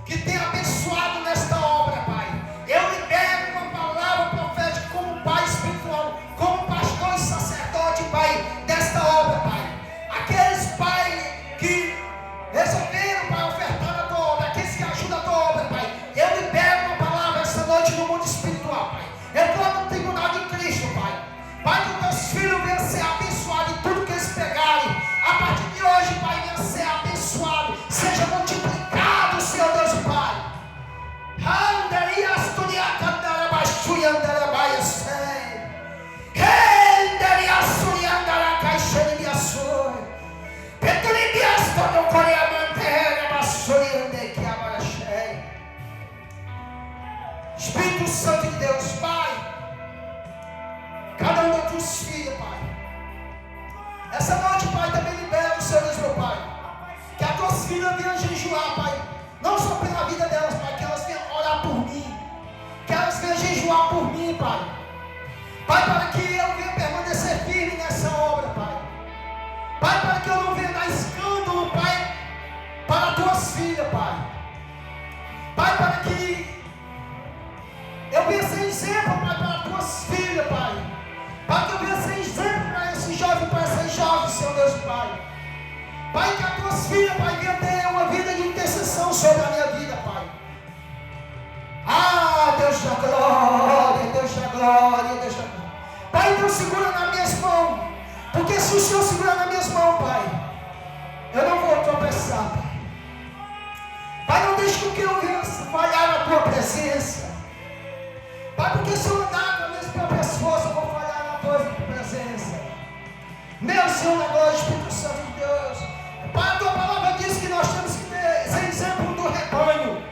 que tem abençoado nesta obra, Pai, eu libero uma palavra profética como pai espiritual, como pastor e sacerdote, Pai, desta obra, Pai. Aqueles, Pai, que resolveram, Pai, ofertar a tua obra, aqueles que ajudam a tua obra, Pai, eu libero uma palavra esta noite no mundo espiritual, Pai. Eu estou no tribunal de Cristo, Pai. Pai, que os teus filhos venham ser abençoados em tudo que eles pegarem. A partir de hoje, Pai, venha ser abençoado. Seja multiplicado, Senhor Deus e Pai. Espírito Santo de Deus, Pai, cada um dos teus filhos, Pai, essa noite, Pai, também libera o Senhor Deus, meu Pai, que as tuas filhas venham jejuar, Pai, não só pela vida delas, Pai, que elas venham orar por mim, que elas venham jejuar por mim, Pai, Pai, para que eu venha permanecer firme nessa obra, Pai, Pai, para que eu não venha dar escândalo, Pai, para as tuas filhas, Pai, Pai, para que eu venha ser exemplo, Pai, para as tuas filhas, Pai, para que eu venha ser exemplo para esse jovem, para essas jovens, Senhor Deus, Pai, Pai, que as tuas filhas, Pai, venham ter uma vida de intercessão sobre a minha vida, Pai. Ah, Deus da glória, Deus da glória, Deus da glória. Pai, então segura nas minhas mãos, porque se o Senhor segurar nas minhas mãos, Pai, eu não vou tropeçar, Pai. Pai, não deixe com que eu venha falhar na tua presença. Pai, porque se eu andar com as minhas próprias forças, eu vou falhar na tua presença. Meu Senhor da glória, Espírito Santo de Deus. Pai, a tua palavra diz que nós temos que ser exemplo do rebanho.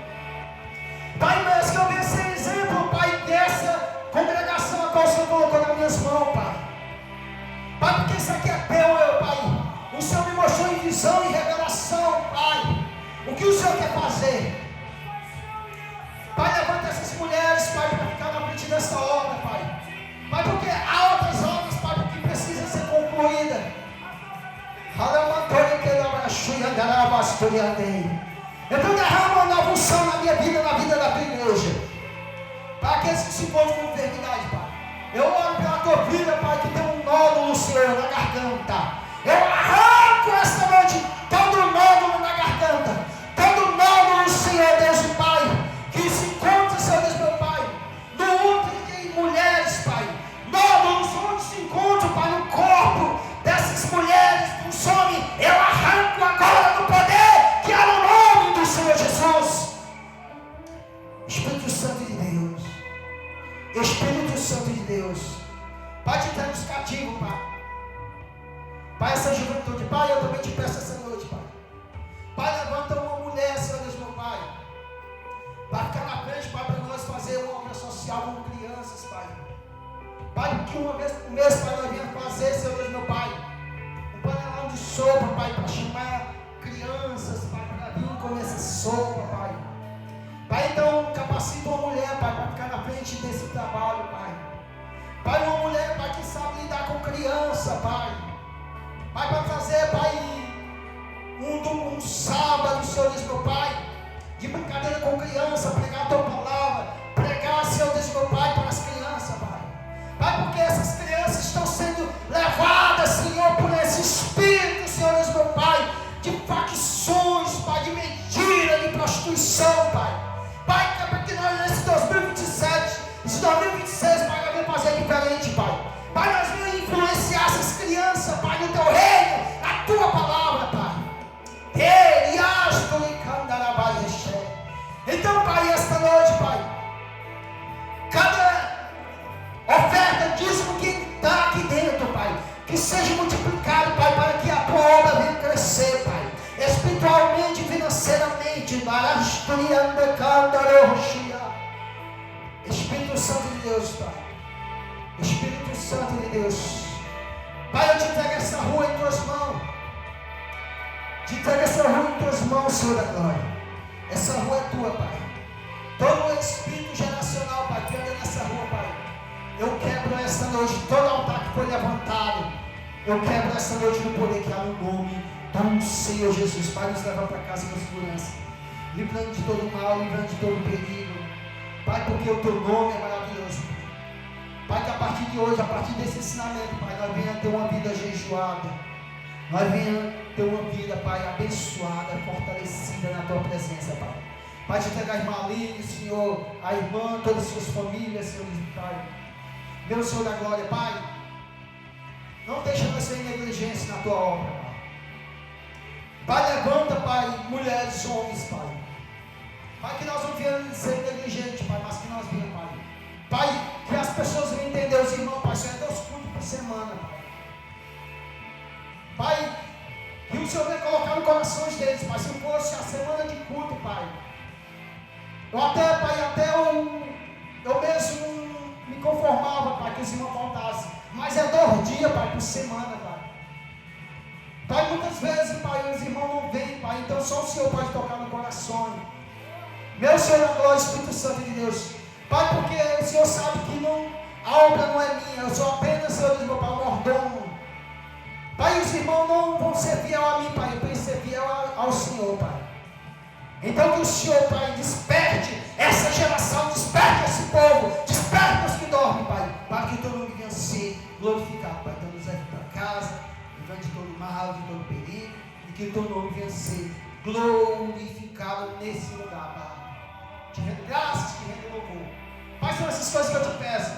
Pai, mas que eu venha ser exemplo, Pai, dessa congregação a qual o Senhor colocou nas minhas mãos, Pai. Pai, porque isso aqui é teu, meu Pai. O Senhor me mostrou em visão e revelação, Pai, o que o Senhor quer fazer. Pai, levanta essas mulheres, Pai, para ficar na frente dessa obra, Pai. Pai, porque há outras obras, Pai, que precisam ser concluídas. Então derrama uma nova unção na minha vida, na vida da tua igreja. Para aqueles que se encontram com enfermidade, Pai. Eu oro pela tua vida, Pai, que tem um nódulo, Senhor, na garganta. Eu arranco esta noite todo nódulo na garganta. Todo nódulo, Senhor Deus e Pai, que se encontra, Senhor Deus, meu Pai, no útero de mulheres, Pai. Nódulos onde se encontram, Pai, no corpo dessas mulheres, funcione. Eu arranco agora no poder que há no nome do Senhor Jesus. Espírito Santo de Deus, Espírito Santo de Deus, Pai, te entrega os cativos, Pai. Pai, essa juventude, Pai, eu também te peço essa noite, Pai. Pai, levanta uma mulher, Senhor Deus, meu Pai, para ficar na frente, Pai, para nós fazer uma obra social com crianças, Pai. Pai, que uma vez por mês, Pai, nós viemos fazer, Senhor Deus, meu Pai, um panelão de sopa, Pai, para chamar crianças, Pai, para vir comer essa sopa, Pai. Pai, então, capacita uma mulher, Pai, para ficar na frente desse trabalho, Pai. Pai, uma mulher, Pai, que sabe lidar com criança, Pai. Pai, para fazer, Pai, um sábado, Senhor Deus, meu Pai, de brincadeira com criança, pregar a tua palavra, pregar, Senhor Deus, meu Pai, para as crianças, Pai. Pai, porque essas crianças estão sendo levadas, Senhor, por esse espírito, Senhor Deus, meu Pai, de facções, Pai, de mentira, de prostituição, Pai. Pai, para que nós nesse 2027, esse 2026, Pai, nós vamos fazer diferente, Pai. Pai, nós vamos influenciar essas crianças, Pai, no teu reino, na tua palavra, Pai. Então, Pai, esta noite, Pai, cada oferta, dízimo que está aqui dentro, Pai, que seja multiplicado, Pai, para que a tua obra venha crescer, Pai, espiritualmente, financeiramente. Espírito Santo de Deus, Pai, Espírito Santo de Deus, Pai, eu te entrego essa rua em tuas mãos. Te entrego essa rua em tuas mãos, Senhor da glória. Essa rua é tua, Pai. Todo o espírito geracional, Pai, que anda nessa rua, Pai, Eu quebro esta noite todo altar que foi levantado. Eu quebro esta noite no poder que há no nome do Senhor Jesus. Pai, nos leva para casa com segurança, livrando de todo mal, livrando de todo perigo. Pai, porque o teu nome é maravilhoso. Pai, que a partir de hoje, a partir desse ensinamento, Pai, nós venhamos ter uma vida jejuada. Nós venhamos ter uma vida, Pai, abençoada, fortalecida na tua presença, Pai. Pai, te entregar a irmã Aline, Senhor, a irmã, todas as suas famílias, Senhor, Pai. Meu Senhor da glória, Pai, não deixa nós ser negligência na tua obra, Pai. Pai, levanta, Pai, mulheres, homens, Pai. Pai, que nós não venhamos ser negligentes, Pai, mas que nós venhamos, Pai. Pai, que as pessoas venham entender, os irmãos, Pai, só é 2 cultos por semana, Pai. Pai, que o Senhor venha colocar no corações deles, Pai, se fosse a semana de culto, Pai. Eu até, Pai, eu mesmo me conformava, Pai, que os irmãos faltassem. Mas é 2 dias, Pai, por semana, Pai. Pai, muitas vezes, Pai, os irmãos não vêm, Pai, então só o Senhor pode tocar no coração. Meu Senhor, na glória, Espírito Santo de Deus. Pai, porque o Senhor sabe que a obra não é minha, eu sou apenas, Senhor, meu Pai, mordomo. Pai, os irmãos não vão ser fiel a mim, Pai, eu tenho que ser fiel ao Senhor, Pai. Então que o Senhor, Pai, desperte essa geração, desperte esse povo, desperte os que dormem, Pai, para que todo mundo venha ser glorificado, Pai. Então nos leve para casa, livre de todo mal, de todo perigo, e que o teu nome venha ser glorificado nesse lugar, Pai. Te rendo graças, te rendo louvor. Pai, são essas coisas que eu te peço.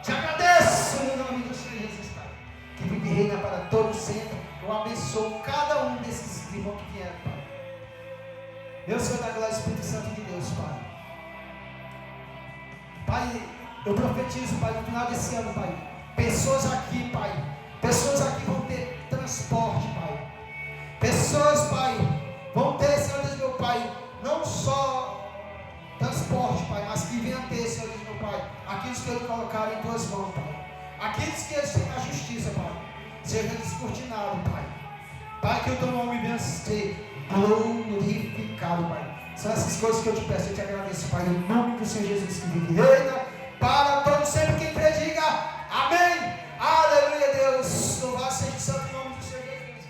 Te agradeço no nome do Senhor Jesus, Pai, que vive e reina para todos sempre. Eu abençoo cada um desses irmãos que vieram, Pai. Meu Senhor da glória, Espírito Santo de Deus, Pai. Pai, eu profetizo, Pai, no final desse ano, Pai, pessoas aqui, Pai, pessoas aqui vão ter transporte, Pai. Pessoas, Pai, vão ter, Senhor Deus, meu Pai, não só transporte, Pai, mas que venham ter, Senhor Deus, meu Pai, aqueles que eles colocaram em tuas mãos, Pai. Aqueles que eles têm na justiça, Pai, seja descortinado, Pai. Pai, que o teu nome venha ser glorificado, Pai. São essas coisas que eu te peço, eu te agradeço, Pai, no nome do Senhor Jesus, que vive e reina para todos sempre. Quem crê, diga amém, aleluia, Deus, louvado seja o santo nome do Senhor Jesus.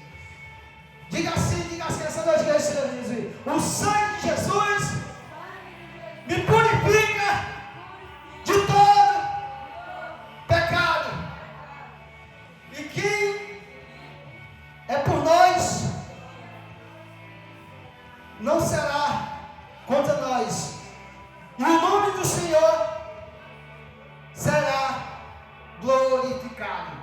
Diga assim, essa noite, Senhor Jesus, o sangue de Jesus me purifica de todo pecado, e que é por nós, não será contra nós, e o nome do Senhor será glorificado.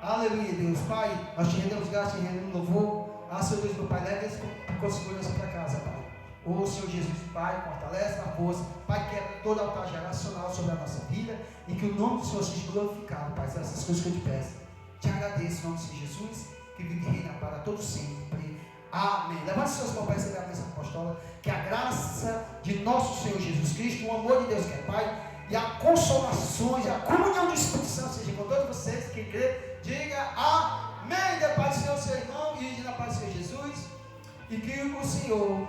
Aleluia, Deus. Pai, nós te rendemos graça, te rendemos louvor. Senhor Deus, meu Pai, leve esse com segurança para casa, Pai. Ô Senhor Jesus, Pai, fortalece a força, Pai, quebra toda altar geracional sobre a nossa vida, e que o nome do Senhor seja glorificado, Pai. São essas coisas que eu te peço. Te agradeço em nome de Jesus, que vive e reina para todos sempre. Amém. Levante seus mãos para receber a bênção apostólica. Que a graça de nosso Senhor Jesus Cristo, o amor de Deus que é Pai, e a consolação e a comunhão do Espírito Santo seja com todos vocês. Quem crê, diga amém. Da paz do Senhor, seu irmão, e na paz do Senhor Jesus. E que o Senhor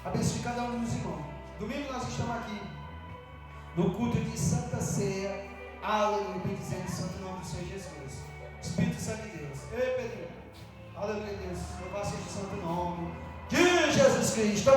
abençoe cada um dos irmãos. Domingo nós estamos aqui no culto de Santa Ceia. Aleluia, bendizendo o santo nome do Senhor Jesus. Espírito Santo de Deus. Ei, Pedrinho. Aleluia, Deus. Louvado seja o santo nome de Jesus Cristo.